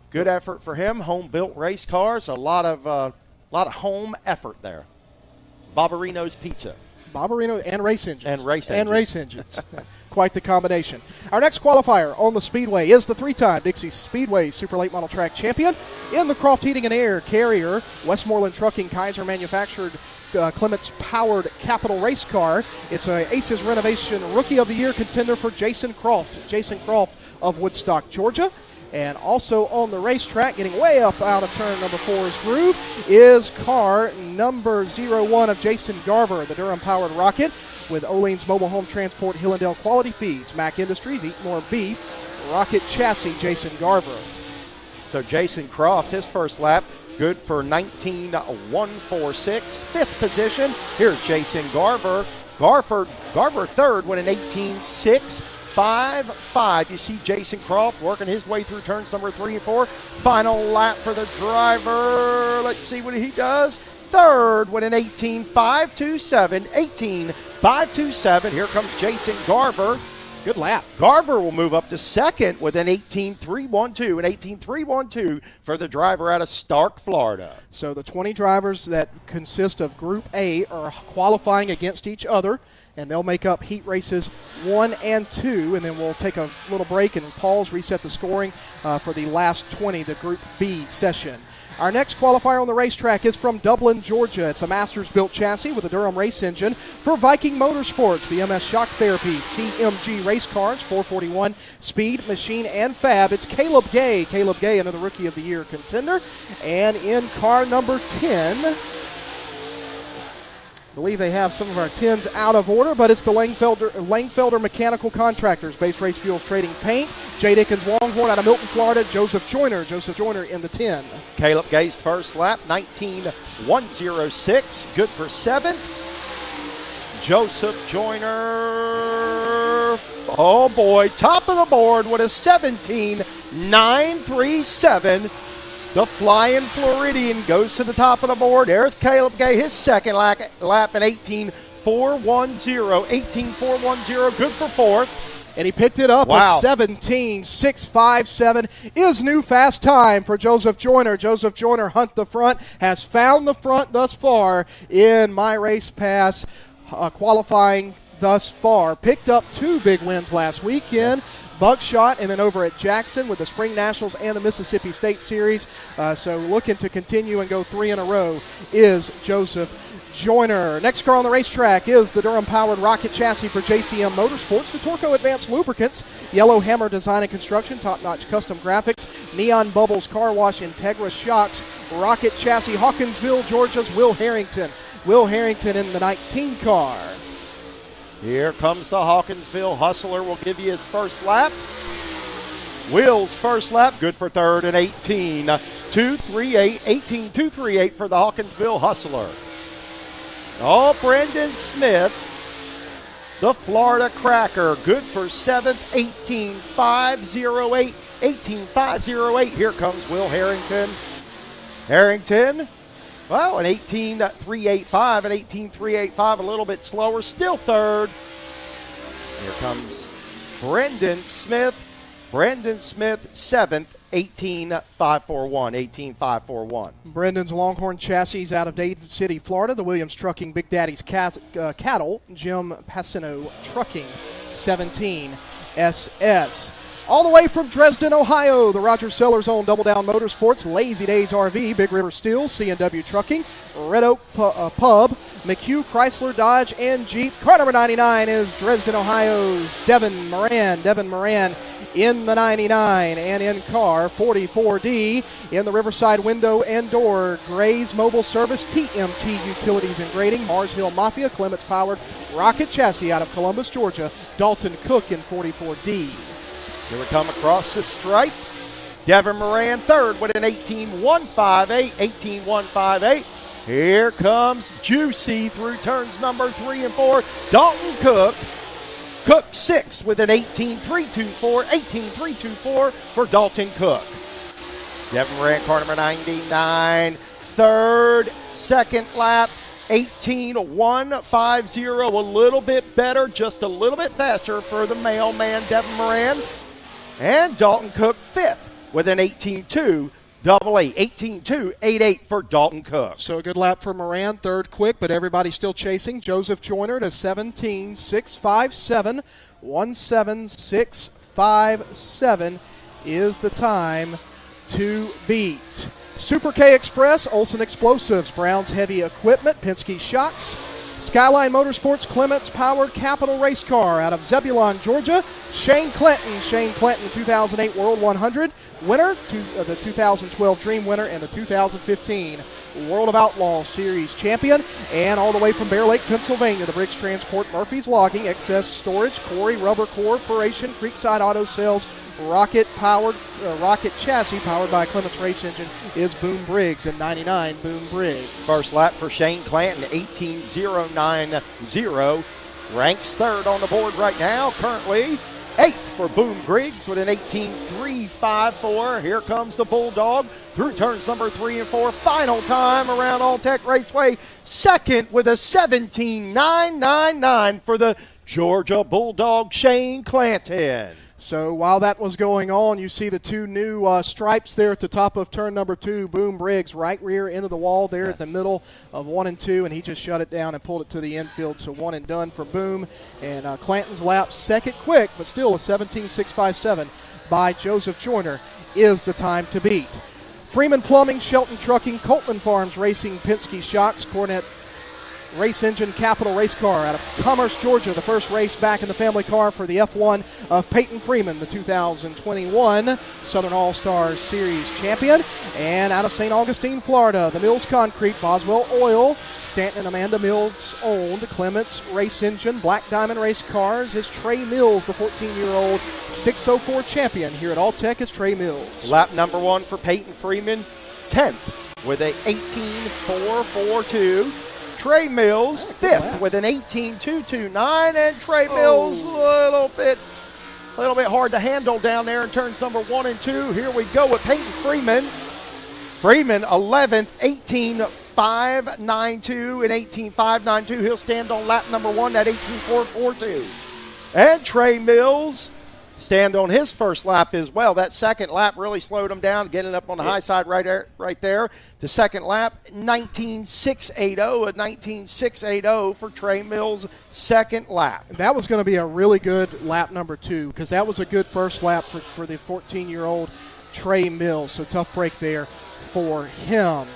Good effort for him. Home-built race cars. A lot of home effort there. Barbarino's Pizza. Barbarino and race engines. And race engines. Quite the combination. Our next qualifier on the Speedway is the 3-time Dixie Speedway Super Late Model Track champion in the Croft Heating and Air Carrier, Westmoreland Trucking, Kaiser manufactured Clements powered Capital race car. It's a Aces Renovation Rookie of the Year contender for Jason Croft. Jason Croft of Woodstock, Georgia. And also on the racetrack, getting way up out of turn number 4's groove, is car number 01 of Jason Garver, the Durham-powered Rocket, with Olean's Mobile Home Transport, Hillendale Quality Feeds, Mac Industries, Eat More Beef, Rocket Chassis, Jason Garver. So Jason Croft, his first lap, good for 19.146. Fifth position, here's Jason Garver. Garver third with an 18.655. You see Jason Croft working his way through turns number 3 and 4. Final lap for the driver. Let's see what he does. third with an 18.527. 18.527. Here comes Jason Garver. Good lap. Garver will move up to second with an 18.312. An 18.312 for the driver out of Stark, Florida. So the 20 drivers that consist of Group A are qualifying against each other, and they'll make up heat races 1 and 2, and then we'll take a little break and pause, reset the scoring for the last 20, the Group B session. Our next qualifier on the racetrack is from Dublin, Georgia. It's a Masters-built chassis with a Durham race engine for Viking Motorsports. The MS Shock Therapy CMG race cars, 441 speed, machine, and fab. It's Caleb Gay. Caleb Gay, another Rookie of the Year contender. And in car number 10, I believe they have some of our 10s out of order, but it's the Langfelder Mechanical Contractors, Base Race Fuels Trading Paint. J. Dickens Longhorn out of Milton, Florida. Joseph Joyner in the 10. Caleb Gay's first lap, 19.106, good for 7th. Joseph Joyner, oh boy, top of the board with a 17.937. The Flying Floridian goes to the top of the board. There's Caleb Gay, his second lap at 18.410. 18.410, good for 4th. And he picked it up with 17.657 is new fast time for Joseph Joyner. Joseph Joyner hunt the front, has found the front thus far in My Race Pass qualifying thus far. Picked up 2 big wins last weekend. Yes. Buckshot, and then over at Jackson with the Spring Nationals and the Mississippi State Series. So looking to continue and go 3 in a row is Joseph Joyner. Next car on the racetrack is the Durham-powered rocket chassis for JCM Motorsports, the Torco Advanced Lubricants, Yellow Hammer Design and Construction, top-notch custom graphics, Neon Bubbles Car Wash, Integra Shocks, rocket chassis, Hawkinsville, Georgia's Will Harrington. Will Harrington in the 19 car. Here comes the Hawkinsville Hustler. Will give you his first lap. Will's first lap, good for 3rd, and 18.238. 18.238 for the Hawkinsville Hustler. Oh, Brendan Smith, the Florida Cracker, good for 7th. 18.508. 18.508. Here comes Will Harrington. Harrington. Well, an 18.385, an 18.385, a little bit slower, still 3rd. Here comes Brendan Smith. Brendan Smith, 7th, 18.541, 18.541. Brendan's Longhorn chassis out of Dade City, Florida. The Williams Trucking Big Daddy's Cattle. Jim Passino Trucking, 17 SS. All the way from Dresden, Ohio, the Roger Sellers own Double Down Motorsports, Lazy Days RV, Big River Steel, C&W Trucking, Red Oak Pub, McHugh Chrysler Dodge and Jeep. Car number 99 is Dresden, Ohio's Devin Moran. Devin Moran in the 99, and in car 44D in the Riverside Window and Door, Gray's Mobile Service, TMT Utilities and Grading, Mars Hill Mafia, Clements Powered Rocket Chassis out of Columbus, Georgia, Dalton Cook in 44D. Here we come across the stripe. Devin Moran 3rd with an 18.158. 18.158. Here comes Juicy through turns number 3 and 4. Dalton Cook. Cook 6th with an 18.324. 18.324 for Dalton Cook. Devin Moran, car number 99. 3rd, 2nd lap. 18.150. A little bit better, just a little bit faster for the mailman Devin Moran. And Dalton Cook 5th with an 18.288. 18.288 for Dalton Cook. So a good lap for Moran, 3rd quick, but everybody still chasing. Joseph Joyner to 17.657. 17.657 is the time to beat. Super K Express, Olson Explosives, Brown's Heavy Equipment, Penske Shocks, Skyline Motorsports, Clements Powered Capital Race Car out of Zebulon, Georgia. Shane Clinton, 2008 World 100 winner, the 2012 Dream winner, and the 2015 World of Outlaws Series champion. And all the way from Bear Lake, Pennsylvania, the Briggs Transport, Murphy's Logging, Excess Storage, Corey Rubber Corporation, Creekside Auto Sales, rocket chassis powered by Clements Race Engine is Boom Briggs in 99. Boom Briggs. First lap for Shane Clanton, 18.090. Ranks 3rd on the board right now. Currently 8th for Boom Griggs with an 18.354. Here comes the Bulldog through turns number 3 and 4. Final time around All-Tech Raceway. 2nd with a 17.999 for the Georgia Bulldog, Shane Clanton. So while that was going on, you see the two new stripes there at the top of turn number 2. Boom Briggs, right rear into the wall there at the middle of 1 and 2, and he just shut it down and pulled it to the infield. So 1 and done for Boom. And Clanton's lap, second quick, but still a 17.657 by Joseph Joyner is the time to beat. Freeman Plumbing, Shelton Trucking, Coltman Farms Racing, Penske Shocks, Cornet Race Engine, Capital Race Car out of Commerce, Georgia. The first race back in the family car for the F1 of Peyton Freeman, the 2021 Southern All-Star Series champion. And out of St. Augustine, Florida, the Mills Concrete, Boswell Oil, Stanton and Amanda Mills owned, Clements Race Engine, Black Diamond Race Cars is Trey Mills, the 14-year-old 604 champion here at All-Tech is Trey Mills. Lap number 1 for Peyton Freeman, 10th with a 18.442. Trey Mills, 5th with an 18.229, and Trey Mills a little bit hard to handle down there in turns number 1 and 2. Here we go with Peyton Freeman. Freeman, 11th, 18.592 and 18.592. He'll stand on lap number 1 at 18.442. And Trey Mills stand on his first lap as well. That second lap really slowed him down, getting up on the high side right there. The second lap, 19.680, a 19.680 for Trey Mills' second lap. That was going to be a really good lap number 2 because that was a good first lap for the 14-year-old Trey Mills. So tough break there for him.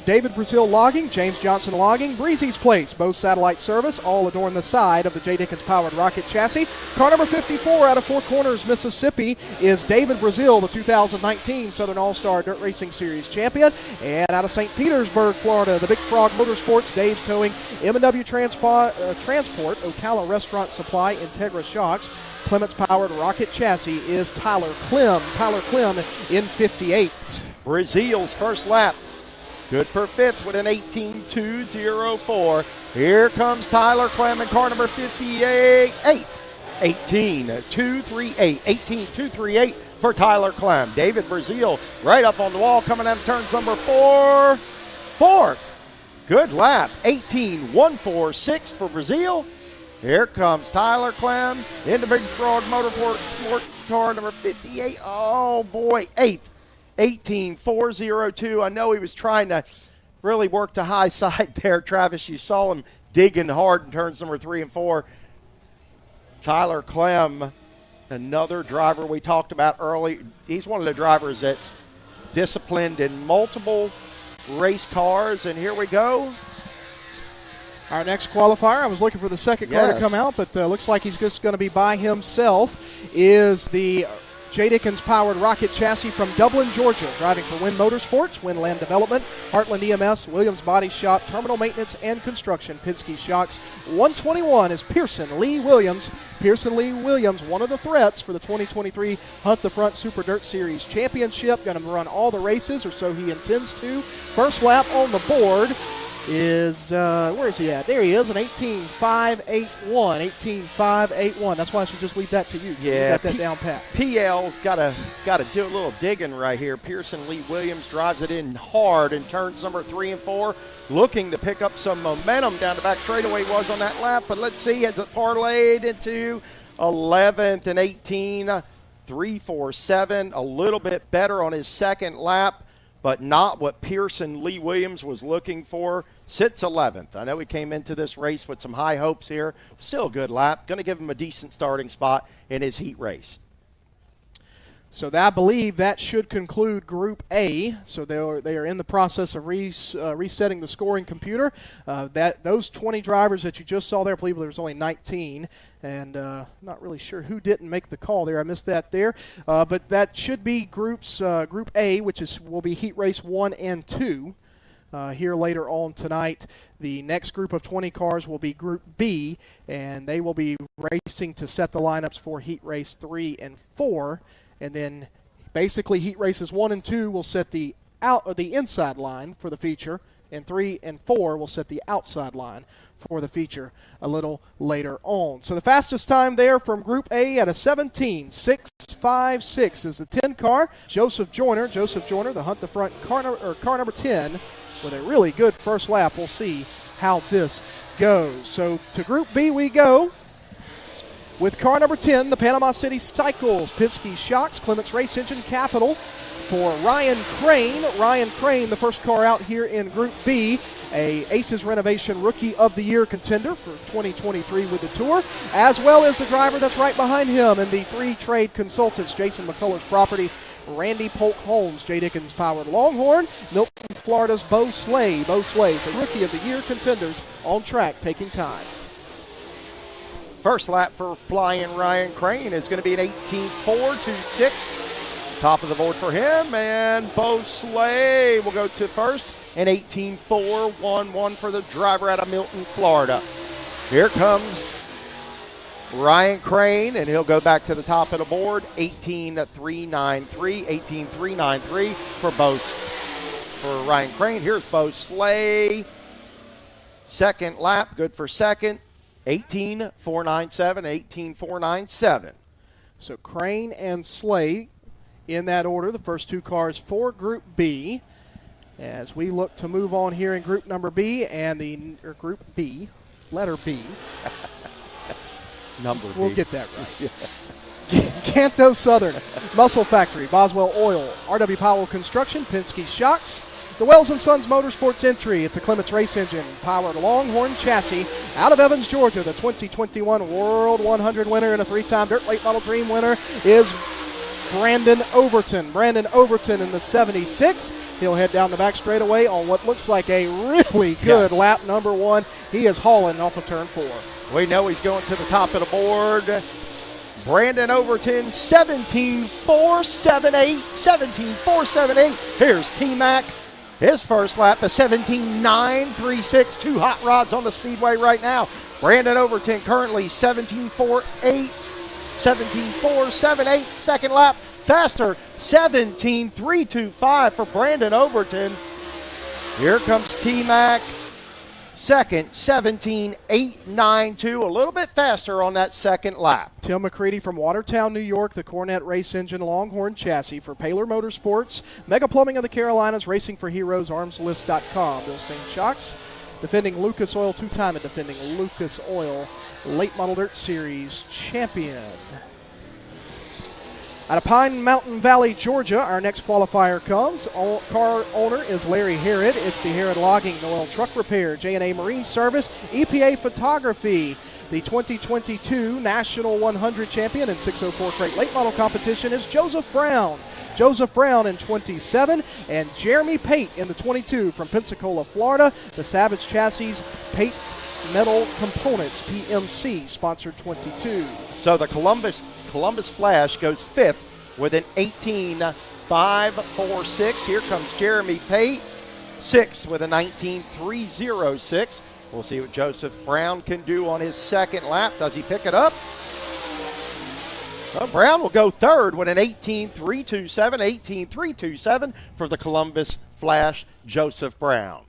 David Brazil Logging, James Johnson Logging, Breezy's Place, both satellite service, all adorn the side of the J. Dickens powered rocket chassis. Car number 54 out of Four Corners, Mississippi is David Brazil, the 2019 Southern All-Star Dirt Racing Series champion. And out of St. Petersburg, Florida, the Big Frog Motorsports, Dave's Towing, M&W Transport, Ocala Restaurant Supply, Integra Shocks, Clements powered rocket chassis is Tyler Clem. Tyler Clem in 58. Brazil's first lap. Good for 5th with an 18.204. Here comes Tyler Clem in car number 58. 18.238. 18.238 for Tyler Clem. David Brazil right up on the wall coming out of turns number 4. 4th. Good lap. 18.146 for Brazil. Here comes Tyler Clem in the Big Frog Motorsports car number 58. Oh, boy. 8th. 18.402. I know he was trying to really work the high side there, Travis. You saw him digging hard in turns number 3 and 4. Tyler Clem, another driver we talked about early. He's one of the drivers that's disciplined in multiple race cars, and here we go. Our next qualifier, I was looking for the second car to come out, but looks like he's just going to be by himself, is the J. Dickens powered rocket chassis from Dublin, Georgia, driving for Wynn Motorsports, Wynn Land Development, Heartland EMS, Williams Body Shop, Terminal Maintenance and Construction, Penske Shocks. 121 is Pearson Lee Williams. Pearson Lee Williams, one of the threats for the 2023 Hunt the Front Super Dirt Series Championship. Going to run all the races, or so he intends to. First lap on the board is, where is he at? There he is, an 18.581. 18.581. That's why I should just leave that to you. Yeah, you got that down pat. PL's got to do a little digging right here. Pearson Lee Williams drives it in hard in turns number 3 and 4, looking to pick up some momentum down the back straightaway was on that lap. But let's see, has it parlayed into 11th and 18.347. A little bit better on his second lap, but not what Pearson Lee Williams was looking for. Sits 11th. I know he came into this race with some high hopes here. Still a good lap. Going to give him a decent starting spot in his heat race. So I believe that should conclude Group A. So they are in the process of resetting the scoring computer. Those 20 drivers that you just saw there, I believe there was only 19. And not really sure who didn't make the call there. I missed that there. But that should be Group A, which will be heat race 1 and 2. Here later on tonight. The next group of 20 cars will be Group B, and they will be racing to set the lineups for heat race 3 and 4. And then basically heat races 1 and 2 will set the inside line for the feature, and 3 and 4 will set the outside line for the feature a little later on. So the fastest time there from Group A at a 17.656 is the 10 car. Joseph Joyner, the Hunt the Front car number 10, with a really good first lap. We'll see how this goes. So to Group B we go with car number 10, the Panama City Cycles, Penske Shocks, Clements Race Engine Capital for Ryan Crane. Ryan Crane, the first car out here in Group B, a Aces Renovation Rookie of the Year contender for 2023 with the Tour, as well as the driver that's right behind him and the 3 trade consultants, Jason McCullers Properties, Randy Polk Holmes, J. Dickens Powered Longhorn, Milton, Florida's Bo Slay. So Rookie of the Year contenders on track taking time. First lap for flying Ryan Crane is going to be an 18.426. Top of the board for him, and Bo Slay will go to first, and 18.411 for the driver out of Milton, Florida. Here comes Ryan Crane, and he'll go back to the top of the board, 18.393 for Ryan Crane. Here's Bo Slay. Second lap, good for second, 18.497. So Crane and Slay in that order, the first 2 cars for Group B. As we look to move on here in Group number B and Group B, letter B. Number B. We'll get that right. Canto Southern, Muscle Factory, Boswell Oil, R.W. Powell Construction, Penske Shocks, the Wells & Sons Motorsports entry. It's a Clements Race Engine powered Longhorn chassis out of Evans, Georgia. The 2021 World 100 winner and a 3-time Dirt Late Model Dream winner is Brandon Overton. Brandon Overton in the 76. He'll head down the back straightaway on what looks like a really good lap number 1. He is hauling off of turn 4. We know he's going to the top of the board. Brandon Overton, 17.478. Here's T-Mac. His first lap, a 17.936. 2 hot rods on the speedway right now. Brandon Overton currently 17.478. Second lap, faster, 17.325 for Brandon Overton. Here comes T-Mac. Second, 17.892, a little bit faster on that second lap. Tim McCready from Watertown, New York, the Cornet Race Engine Longhorn chassis for Paler Motorsports. Mega Plumbing of the Carolinas, Racing for Heroes, ArmsList.com. Bill Stain Shocks, defending Lucas Oil, 2-time and defending Lucas Oil Late Model Dirt Series champion. Out of Pine Mountain Valley, Georgia, our next qualifier comes. Car owner is Larry Herod. It's the Herod Logging, Noel Truck Repair, J&A Marine Service, EPA Photography. The 2022 National 100 champion in 604 Crate Late Model competition is Joseph Brown. Joseph Brown in 27, and Jeremy Pate in the 22 from Pensacola, Florida. The Savage Chassis Pate Metal Components, PMC, sponsored 22. So the Columbus Flash goes 5th with an 18.546. Here comes Jeremy Pate, 6th with a 19.306. We'll see what Joseph Brown can do on his second lap. Does he pick it up? Well, Brown will go 3rd with an 18.327 for the Columbus Flash, Joseph Brown.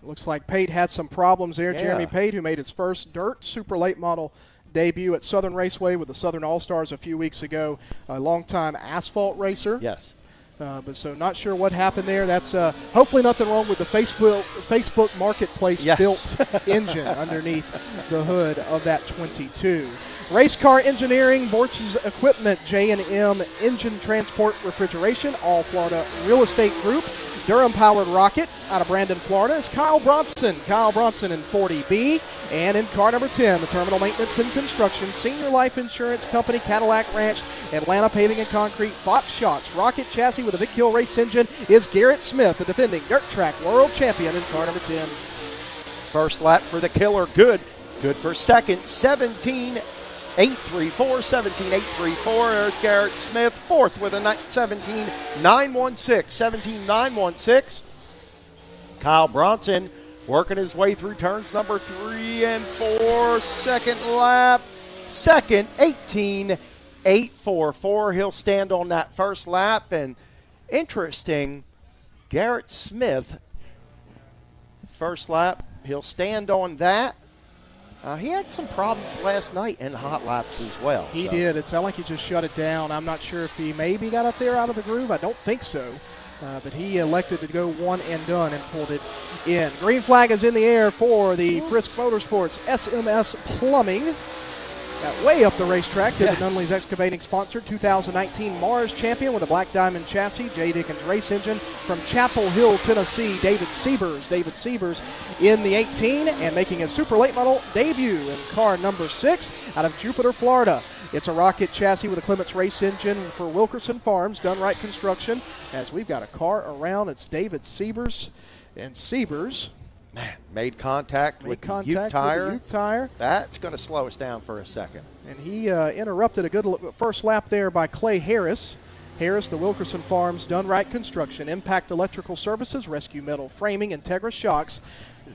Looks like Pate had some problems there. Yeah. Jeremy Pate, who made his first dirt super late model debut at Southern Raceway with the Southern All-Stars a few weeks ago, a longtime asphalt racer. Yes. But so not sure what happened there. That's hopefully nothing wrong with the Facebook Marketplace built engine underneath the hood of that 22. Race Car Engineering, Borch's Equipment, J&M Engine Transport Refrigeration, All Florida Real Estate Group, Durham Powered Rocket out of Brandon, Florida. It's Kyle Bronson. Kyle Bronson in 40B. And in car number 10, the Terminal Maintenance and Construction, Senior Life Insurance Company, Cadillac Ranch, Atlanta Paving and Concrete, Fox Shots, Rocket Chassis with a Big Hill Race Engine is Garrett Smith, the defending Dirt Track World Champion in car number 10. First lap for the Killer, good. Good for second, 17.834. There's Garrett Smith, 4th with a 17.916. Kyle Bronson working his way through turns number 3 and 4. Second lap, second, 18.844. He'll stand on that first lap. And interesting, Garrett Smith first lap. He'll stand on that. He had some problems last night in hot laps as well. He did. It sounded like he just shut it down. I'm not sure if he maybe got up there out of the groove. I don't think so. But he elected to go one and done and pulled it in. Green flag is in the air for the Frisk Motorsports SMS Plumbing. Got way up the racetrack. David Nunley's Excavating sponsor, 2019 Mars champion with a Black Diamond chassis, J. Dickens race engine from Chapel Hill, Tennessee, David Siebers. David Siebers in the 18 and making his super late model debut in car number 6 out of Jupiter, Florida. It's a rocket chassis with a Clements race engine for Wilkerson Farms, Done Right Construction. As we've got a car around, it's David Siebers. And Siebers made contact with the Uke tire. That's going to slow us down for a second. And he interrupted a good first lap there by Clay Harris. Harris, the Wilkerson Farms, Done Right Construction, Impact Electrical Services, Rescue Metal Framing, Integra Shocks.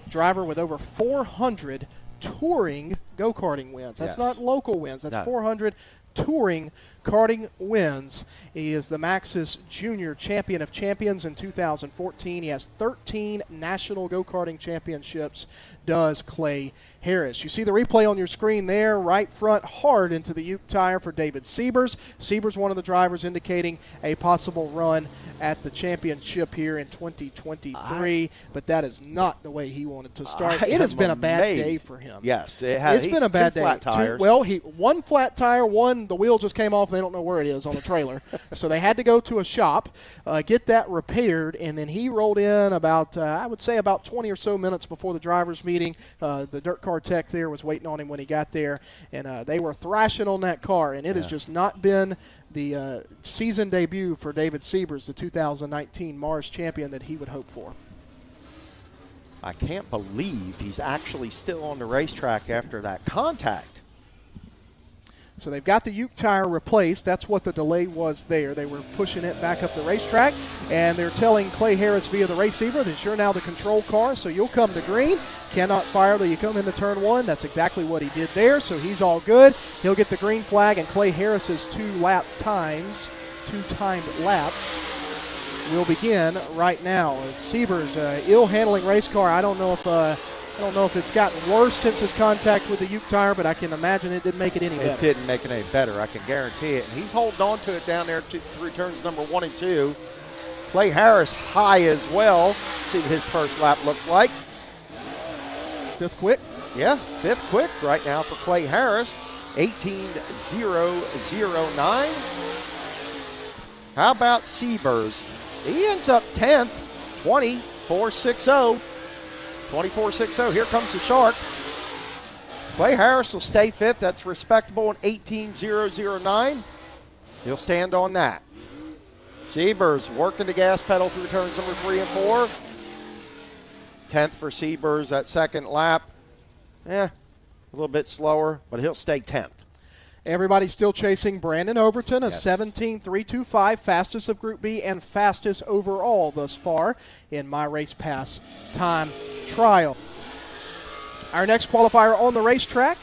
Driver with over 400 touring go-karting wins. That's not local wins. That's 400 touring karting wins. He is the Maxxis Junior Champion of Champions in 2014. He has 13 national go-karting championships, does Clay Harris. You see the replay on your screen there, right front hard into the Uke tire for David Siebers. Siebers, one of the drivers, indicating a possible run at the championship here in 2023, but that is not the way he wanted to start. It has been a bad day for him. Yes, it has. It's been a bad day. Flat tires. One flat tire, the wheel just came off, and they don't know where it is on the trailer. So they had to go to a shop, get that repaired, and then he rolled in about, I would say about 20 or so minutes before the driver's meeting. The dirt car tech there was waiting on him when he got there, and they were thrashing on that car, and it has just not been the season debut for David Siebers, the 2019 Mars champion that he would hope for. I can't believe he's actually still on the racetrack after that contact. So they've got the Uke tire replaced. That's what the delay was there. They were pushing it back up the racetrack, and they're telling Clay Harris via the receiver that you're now the control car, so you'll come to green. Cannot fire till you come into turn 1. That's exactly what he did there, so he's all good. He'll get the green flag, and Clay Harris's two-timed laps will begin right now. Siebers, ill-handling race car. I don't know if it's gotten worse since his contact with the Uke tire, but I can imagine it didn't make it any better. It didn't make it any better, I can guarantee it. And he's holding on to it down there through turns number 1 and 2. Clay Harris high as well. See what his first lap looks like. Fifth quick? Yeah, fifth quick right now for Clay Harris. 18.009. How about Siebers? He ends up 10th, 24.60. 24.60. Here comes the Shark. Clay Harris will stay 5th. That's respectable in 18.009. He'll stand on that. Siebers working the gas pedal through turns number 3 and 4. 10th for Siebers at second lap. A little bit slower, but he'll stay 10th. Everybody's still chasing Brandon Overton, a 17.325, fastest of Group B and fastest overall thus far in My Race Pass time trial. Our next qualifier on the racetrack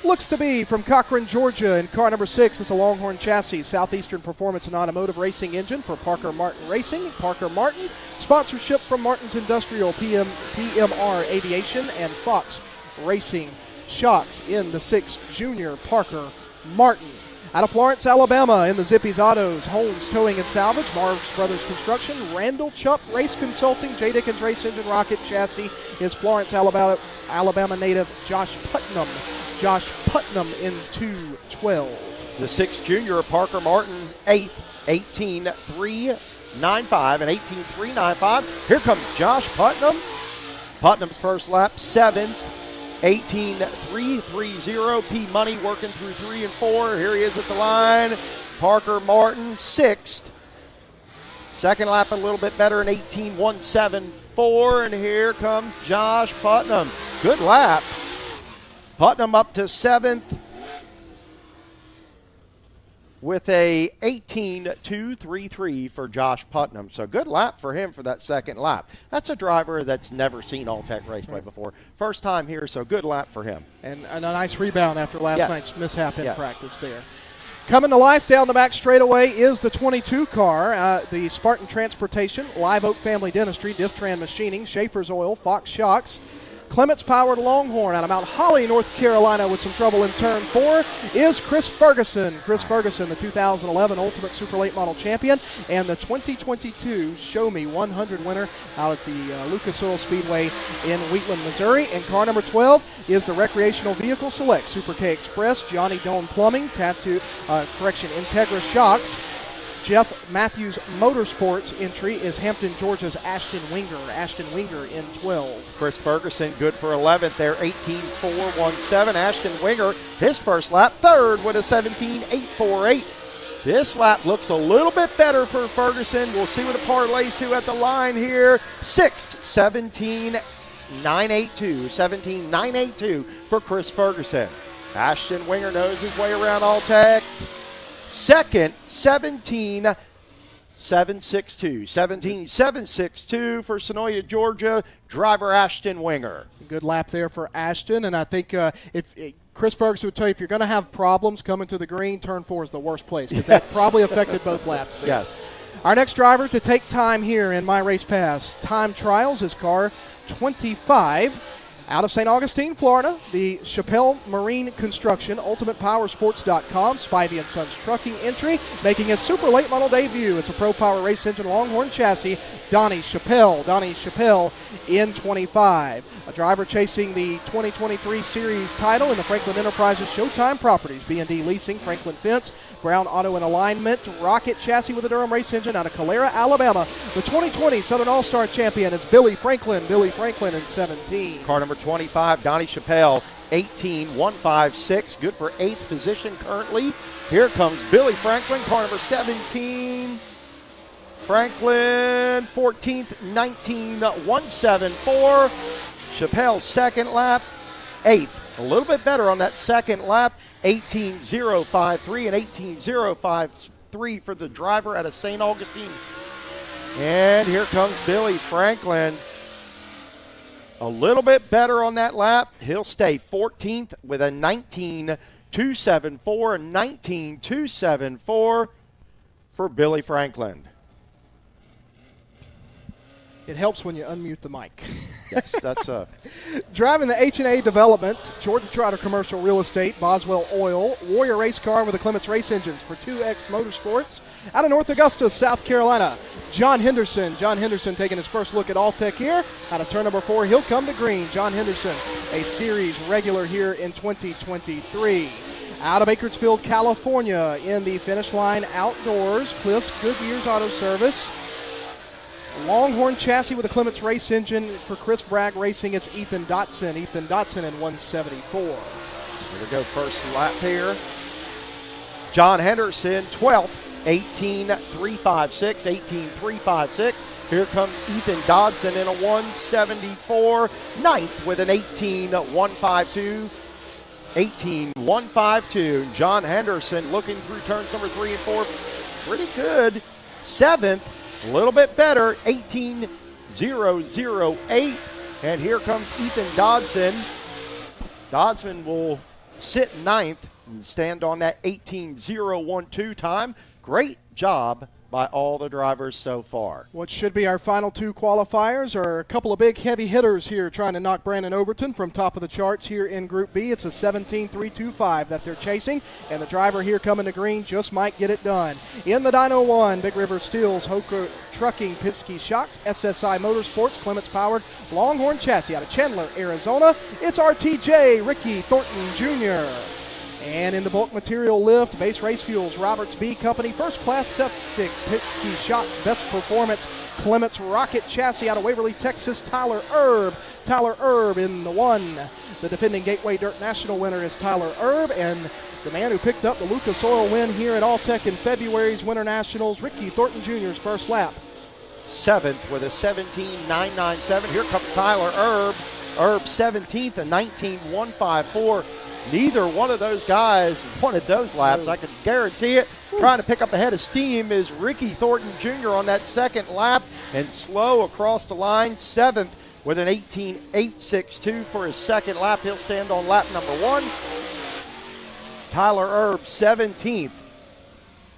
looks to be from Cochran, Georgia, in car number 6. It's a Longhorn chassis, Southeastern Performance and Automotive Racing engine for Parker Martin Racing. Parker Martin, sponsorship from Martin's Industrial, PMR Aviation, and Fox Racing Shocks in the 6 Junior Parker Martin. Out of Florence, Alabama, in the Zippy's Autos, Holmes Towing and Salvage, Marv's Brothers Construction, Randall Chupp Race Consulting, J. Dickens Race Engine Rocket Chassis is Florence, Alabama native Josh Putnam. Josh Putnam in 2.12. The 6th Junior Parker Martin, 8th, 18.395 and 18.395. Here comes Josh Putnam. Putnam's first lap, 7th. 18.330. P Money working through 3 and 4. Here he is at the line. Parker Martin, 6th. Second lap a little bit better in 18.174. And here comes Josh Putnam. Good lap. Putnam up to 7th with a 18.233 for Josh Putnam. So good lap for him for that second lap. That's a driver that's never seen All-Tech Raceway before. First time here, so good lap for him. And a nice rebound after last night's mishap in practice there. Coming to life down the back straightaway is the 22 car, the Spartan Transportation, Live Oak Family Dentistry, Diftran Machining, Schaefer's Oil, Fox Shocks, Clements Powered Longhorn out of Mount Holly, North Carolina with some trouble in turn 4 is Chris Ferguson. Chris Ferguson, the 2011 Ultimate Super Late Model Champion and the 2022 Show Me 100 winner out at the Lucas Oil Speedway in Wheatland, Missouri. And car number 12 is the Recreational Vehicle Select Super K Express, Johnny Doan Plumbing, Integra Shocks. Jeff Matthews Motorsports entry is Hampton, Georgia's Ashton Winger. Ashton Winger in 12. Chris Ferguson good for 11th there, 18.417. Ashton Winger, his first lap, third with a 17.848. This lap looks a little bit better for Ferguson. We'll see what it parlays to at the line here. Sixth, 17.982. 17.982 for Chris Ferguson. Ashton Winger knows his way around All-Tech. Second, 17.762. 17.762 for Sonoya, Georgia, driver Ashton Winger. Good lap there for Ashton, and I think if Chris Ferguson would tell you if you're going to have problems coming to the green, turn 4 is the worst place because that probably affected both laps there. Yes. Our next driver to take time here in My Race Pass time trials is car 25. Out of St. Augustine, Florida, the Chappelle Marine Construction, UltimatePowersports.com, Spivey & Sons Trucking entry, making its super late model debut. It's a Pro Power Race Engine Longhorn chassis, Donnie Chappelle in 25. A driver chasing the 2023 Series title in the Franklin Enterprises Showtime Properties, B&D Leasing, Franklin Fence, Brown Auto and Alignment, Rocket Chassis with a Durham Race Engine out of Calera, Alabama. The 2020 Southern All-Star Champion is Billy Franklin in 17. Car number 25, Donnie Chappelle, 18.156, good for 8th position currently. Here comes Billy Franklin, car number 17. Franklin, 14th, 19.174. Chappelle, second lap, 8th. A little bit better on that second lap, 18.053 and 18.053 for the driver out of St. Augustine. And here comes Billy Franklin. A little bit better on that lap. He'll stay 14th with a 19.274, 19.274 for Billy Franklin. It helps when you unmute the mic. Yes, that's Driving the H&A Development, Jordan Trotter Commercial Real Estate, Boswell Oil, Warrior Race Car with the Clements Race Engines for 2X Motorsports. Out of North Augusta, South Carolina, John Henderson. John Henderson taking his first look at All-Tech here. Out of turn number 4, he'll come to green. John Henderson, a series regular here in 2023. Out of Bakersfield, California, in the finish line outdoors, Cliff's Goodyear's Auto Service. Longhorn chassis with a Clements Race Engine for Chris Bragg Racing. It's Ethan Dotson. Ethan Dotson in 174. Here we go, first lap here. John Henderson, 12th, 18.356, 18.356. Here comes Ethan Dodson in a 174. 9th with an 18.152. 18.152. John Henderson looking through turns number 3 and 4. Pretty good. 7th. A little bit better, 18.008. And here comes Ethan Dodson. Dodson will sit 9th and stand on that 18.012 time. Great job by all the drivers so far. What should be our final 2 qualifiers are a couple of big heavy hitters here trying to knock Brandon Overton from top of the charts here in Group B. It's a 17.325 that they're chasing, and the driver here coming to green just might get it done. In the Dyno 1, Big River Steels, Hoka Trucking, Penske Shocks, SSI Motorsports, Clements Powered, Longhorn Chassis out of Chandler, Arizona. It's RTJ, Ricky Thornton Jr. And in the bulk material lift, Base Race Fuels, Roberts B Company, First Class Septic, Penske Shots, Best Performance, Clements Rocket Chassis out of Waverly, Texas, Tyler Erb. Tyler Erb in the 1. The defending Gateway Dirt National winner is Tyler Erb, and the man who picked up the Lucas Oil win here at All-Tech in February's Winter Nationals, Ricky Thornton Jr.'s first lap. 7th with a 17.997. Here comes Tyler Erb. Erb 17th, a 19.154. Neither one of those guys wanted those laps. I can guarantee it. Trying to pick up a head of steam is Ricky Thornton Jr. on that second lap and slow across the line. 7th with an 18.862 for his second lap. He'll stand on lap number 1. Tyler Erb 17th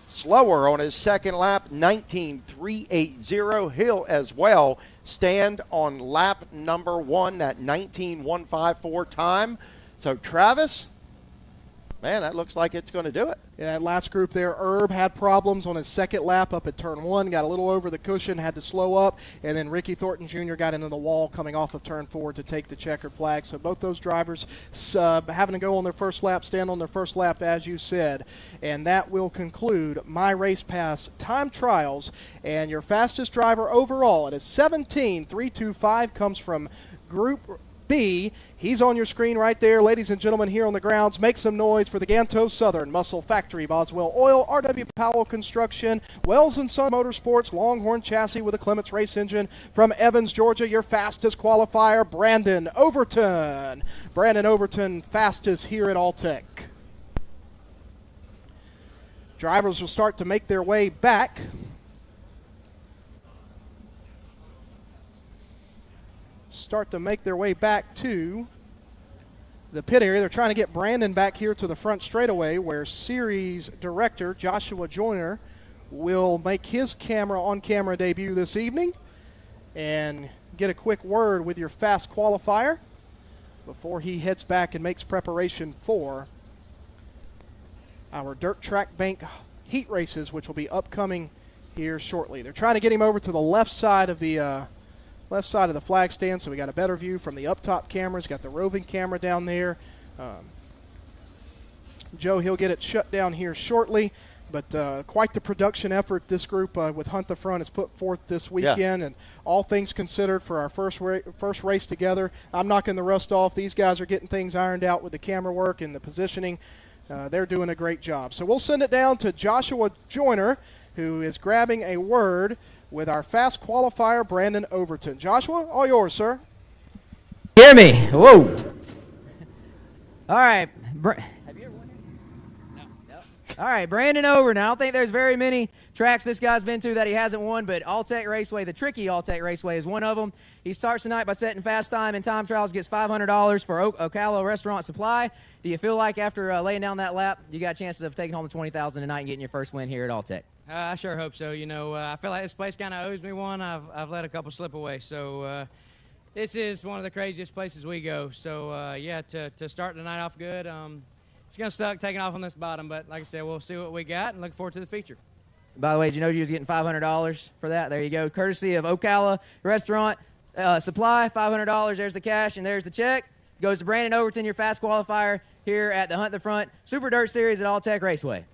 Slower on his second lap, 19.380. He'll as well stand on lap number 1, that 19.154 time. So Travis, man, that looks like it's going to do it. Yeah, that last group there, Herb had problems on his second lap up at turn 1, got a little over the cushion, had to slow up, and then Ricky Thornton Jr. got into the wall coming off of turn 4 to take the checkered flag. So both those drivers having to go on their first lap, stand on their first lap, as you said. And that will conclude my Race Pass time trials. And your fastest driver overall, it is 17.325, comes from Group B. He's on your screen right there. Ladies and gentlemen, here on the grounds, make some noise for the Ganto Southern Muscle Factory, Boswell Oil, R.W. Powell Construction, Wells & Son Motorsports, Longhorn Chassis with a Clements race engine. From Evans, Georgia, your fastest qualifier, Brandon Overton. Brandon Overton, fastest here at Alltech. Drivers will start to make their way back. To the pit area. They're trying to get Brandon back here to the front straightaway, where series director Joshua Joyner will make his on-camera debut this evening and get a quick word with your fast qualifier before he heads back and makes preparation for our dirt track bank heat races, which will be upcoming here shortly. They're trying to get him over to the left side of the flag stand, so we got a better view from the up-top cameras. Got the roving camera down there. Joe, he'll get it shut down here shortly, but quite the production effort this group with Hunt the Front has put forth this weekend. Yeah. And all things considered, for our first race together, I'm knocking the rust off. These guys are getting things ironed out with the camera work and the positioning. They're doing a great job. So we'll send it down to Joshua Joyner, who is grabbing a word with our fast qualifier, Brandon Overton. Joshua, all yours, sir. Hear me. Whoa. All right. Have you ever won here? No. All right, Brandon Overton. I don't think there's very many tracks this guy's been to that he hasn't won, but Alltech Raceway, the tricky Alltech Raceway, is one of them. He starts tonight by setting fast time in time trials, gets $500 for Ocala Restaurant Supply. Do you feel like after laying down that lap, you got chances of taking home the $20,000 tonight and getting your first win here at Alltech? I sure hope so. You know, I feel like this place kind of owes me one. I've let a couple slip away. So this is one of the craziest places we go. So, yeah, to start the night off good, it's going to suck taking off on this bottom. But like I said, we'll see what we got and look forward to the feature. By the way, did you know you was getting $500 for that? There you go. Courtesy of Ocala Restaurant Supply, $500. There's the cash and there's the check. Goes to Brandon Overton, your fast qualifier here at the Hunt the Front Super Dirt Series at Alltech Raceway.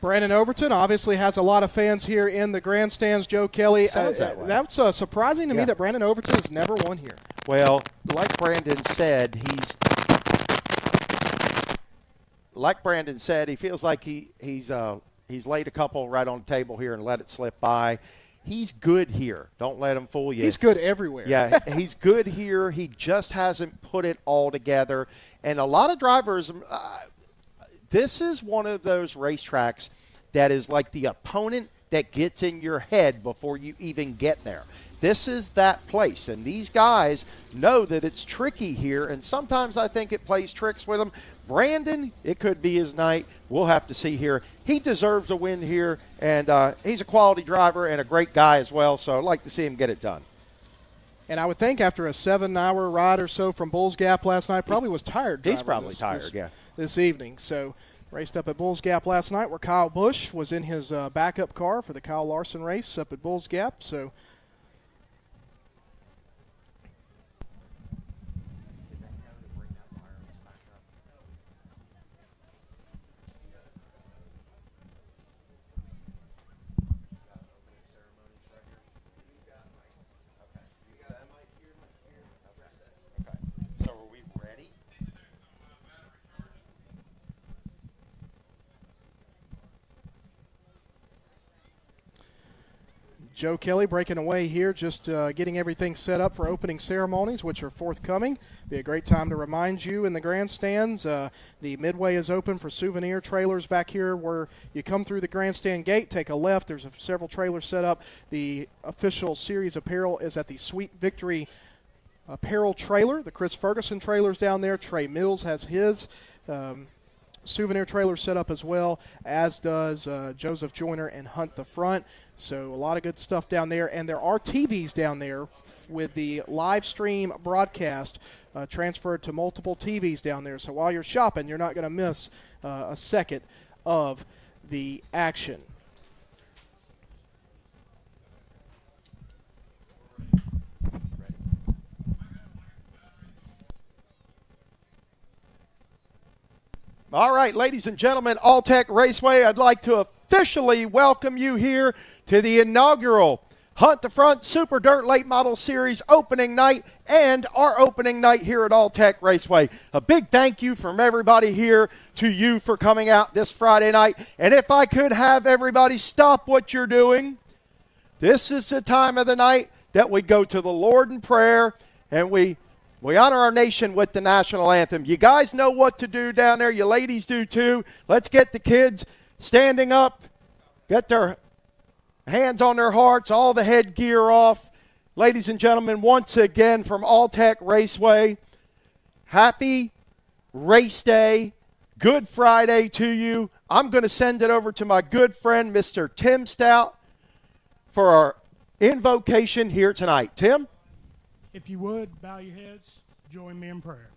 Brandon Overton obviously has a lot of fans here in the grandstands. Joe Kelly, that's surprising to me that Brandon Overton has never won here. Well, like Brandon said, he feels like he's laid a couple right on the table here and let it slip by. He's good here. Don't let him fool you. He's good everywhere. Yeah, he's good here. He just hasn't put it all together. And a lot of drivers, this is one of those racetracks that is like the opponent that gets in your head before you even get there. This is that place, and these guys know that it's tricky here, and sometimes I think it plays tricks with them. Brandon, it could be his night. We'll have to see here. He deserves a win here, and he's a quality driver and a great guy as well, so I'd like to see him get it done. And I would think after a 7-hour ride or so from Bulls Gap last night, probably was tired. He's probably tired, this evening. So raced up at Bulls Gap last night, where Kyle Busch was in his backup car for the Kyle Larson race up at Bulls Gap. So Joe Kelly breaking away here, just getting everything set up for opening ceremonies, which are forthcoming. Be a great time to remind you in the grandstands. The midway is open for souvenir trailers back here where you come through the grandstand gate, take a left. There's several trailers set up. The official series apparel is at the Sweet Victory apparel trailer. The Chris Ferguson trailer's down there. Trey Mills has his souvenir trailer set up as well, as does Joseph Joyner and Hunt the Front. So a lot of good stuff down there. And there are TVs down there with the live stream broadcast transferred to multiple TVs down there. So while you're shopping, you're not going to miss a second of the action. All right, ladies and gentlemen, All-Tech Raceway, I'd like to officially welcome you here to the inaugural Hunt the Front Super Dirt Late Model Series opening night and our opening night here at All-Tech Raceway. A big thank you from everybody here to you for coming out this Friday night. And if I could have everybody stop what you're doing, this is the time of the night that we go to the Lord in prayer and we honor our nation with the national anthem. You guys know what to do down there. You ladies do too. Let's get the kids standing up, get their hands on their hearts, all the headgear off. Ladies and gentlemen, once again from All-Tech Raceway, happy race day, Good Friday to you. I'm going to send it over to my good friend, Mr. Tim Stout, for our invocation here tonight. Tim? If you would, bow your heads, join me in prayer.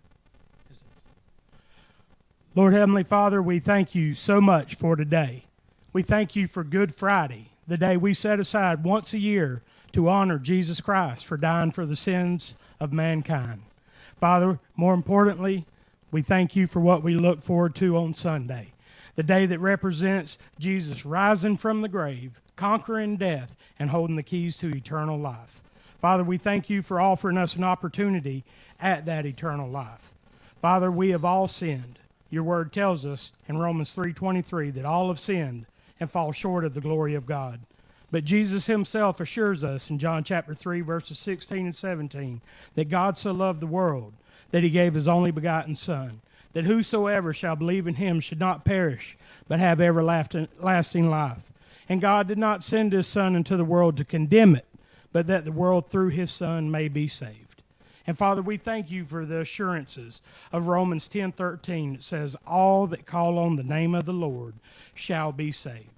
Lord Heavenly Father, we thank you so much for today. We thank you for Good Friday, the day we set aside once a year to honor Jesus Christ for dying for the sins of mankind. Father, more importantly, we thank you for what we look forward to on Sunday, the day that represents Jesus rising from the grave, conquering death, and holding the keys to eternal life. Father, we thank you for offering us an opportunity at that eternal life. Father, we have all sinned. Your word tells us in Romans 3:23 that all have sinned and fall short of the glory of God. But Jesus himself assures us in John chapter 3, verses 16 and 17, that God so loved the world that he gave his only begotten Son, that whosoever shall believe in him should not perish, but have everlasting life. And God did not send his Son into the world to condemn it, but that the world through his Son may be saved. And Father, we thank you for the assurances of Romans 10:13. It says, all that call on the name of the Lord shall be saved.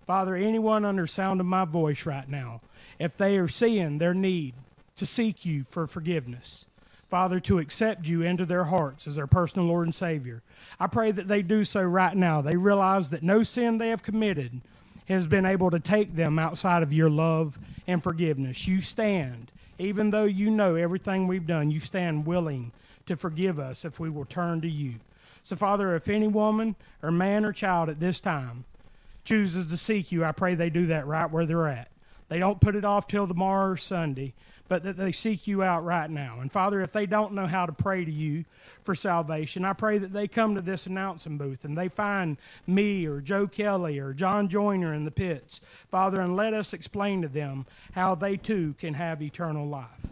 Father, anyone under sound of my voice right now, if they are seeing their need to seek you for forgiveness, Father, to accept you into their hearts as their personal Lord and Savior, I pray that they do so right now. They realize that no sin they have committed has been able to take them outside of your love and forgiveness. You stand, even though you know everything we've done, you stand willing to forgive us if we will turn to you. So, Father, if any woman or man or child at this time chooses to seek you, I pray they do that right where they're at. They don't put it off till tomorrow or Sunday, but that they seek you out right now. And, Father, if they don't know how to pray to you for salvation, I pray that they come to this announcing booth and they find me or Joe Kelly or John Joyner in the pits, Father, and let us explain to them how they too can have eternal life.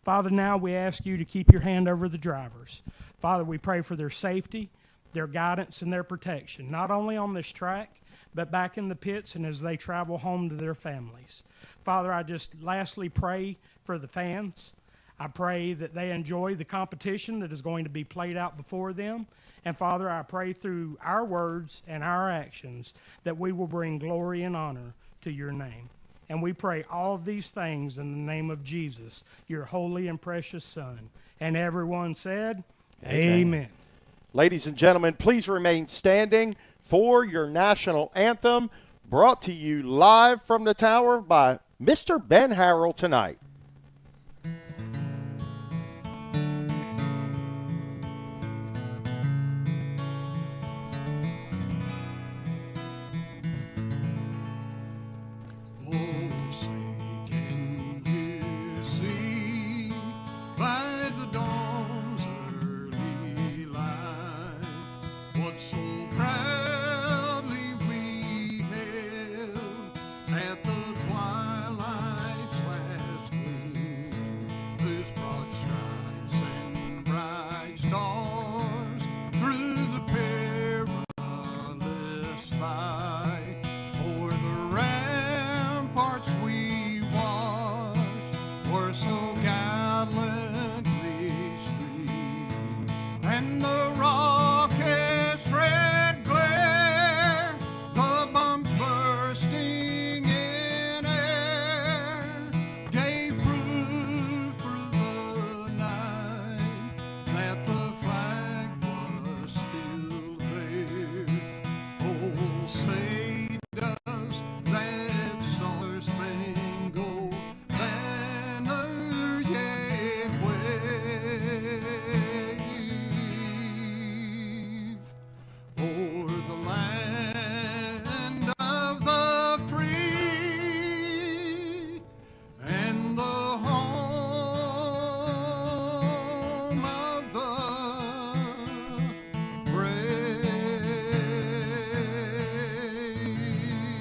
Father, now we ask you to keep your hand over the drivers. Father, we pray for their safety, their guidance, and their protection, not only on this track, but back in the pits and as they travel home to their families. Father, I just lastly pray for the fans. I pray that they enjoy the competition that is going to be played out before them. And Father, I pray through our words and our actions that we will bring glory and honor to your name. And we pray all of these things in the name of Jesus, your holy and precious Son. And everyone said, Amen. Ladies and gentlemen, please remain standing for your national anthem, brought to you live from the tower by Mr. Ben Harrell tonight.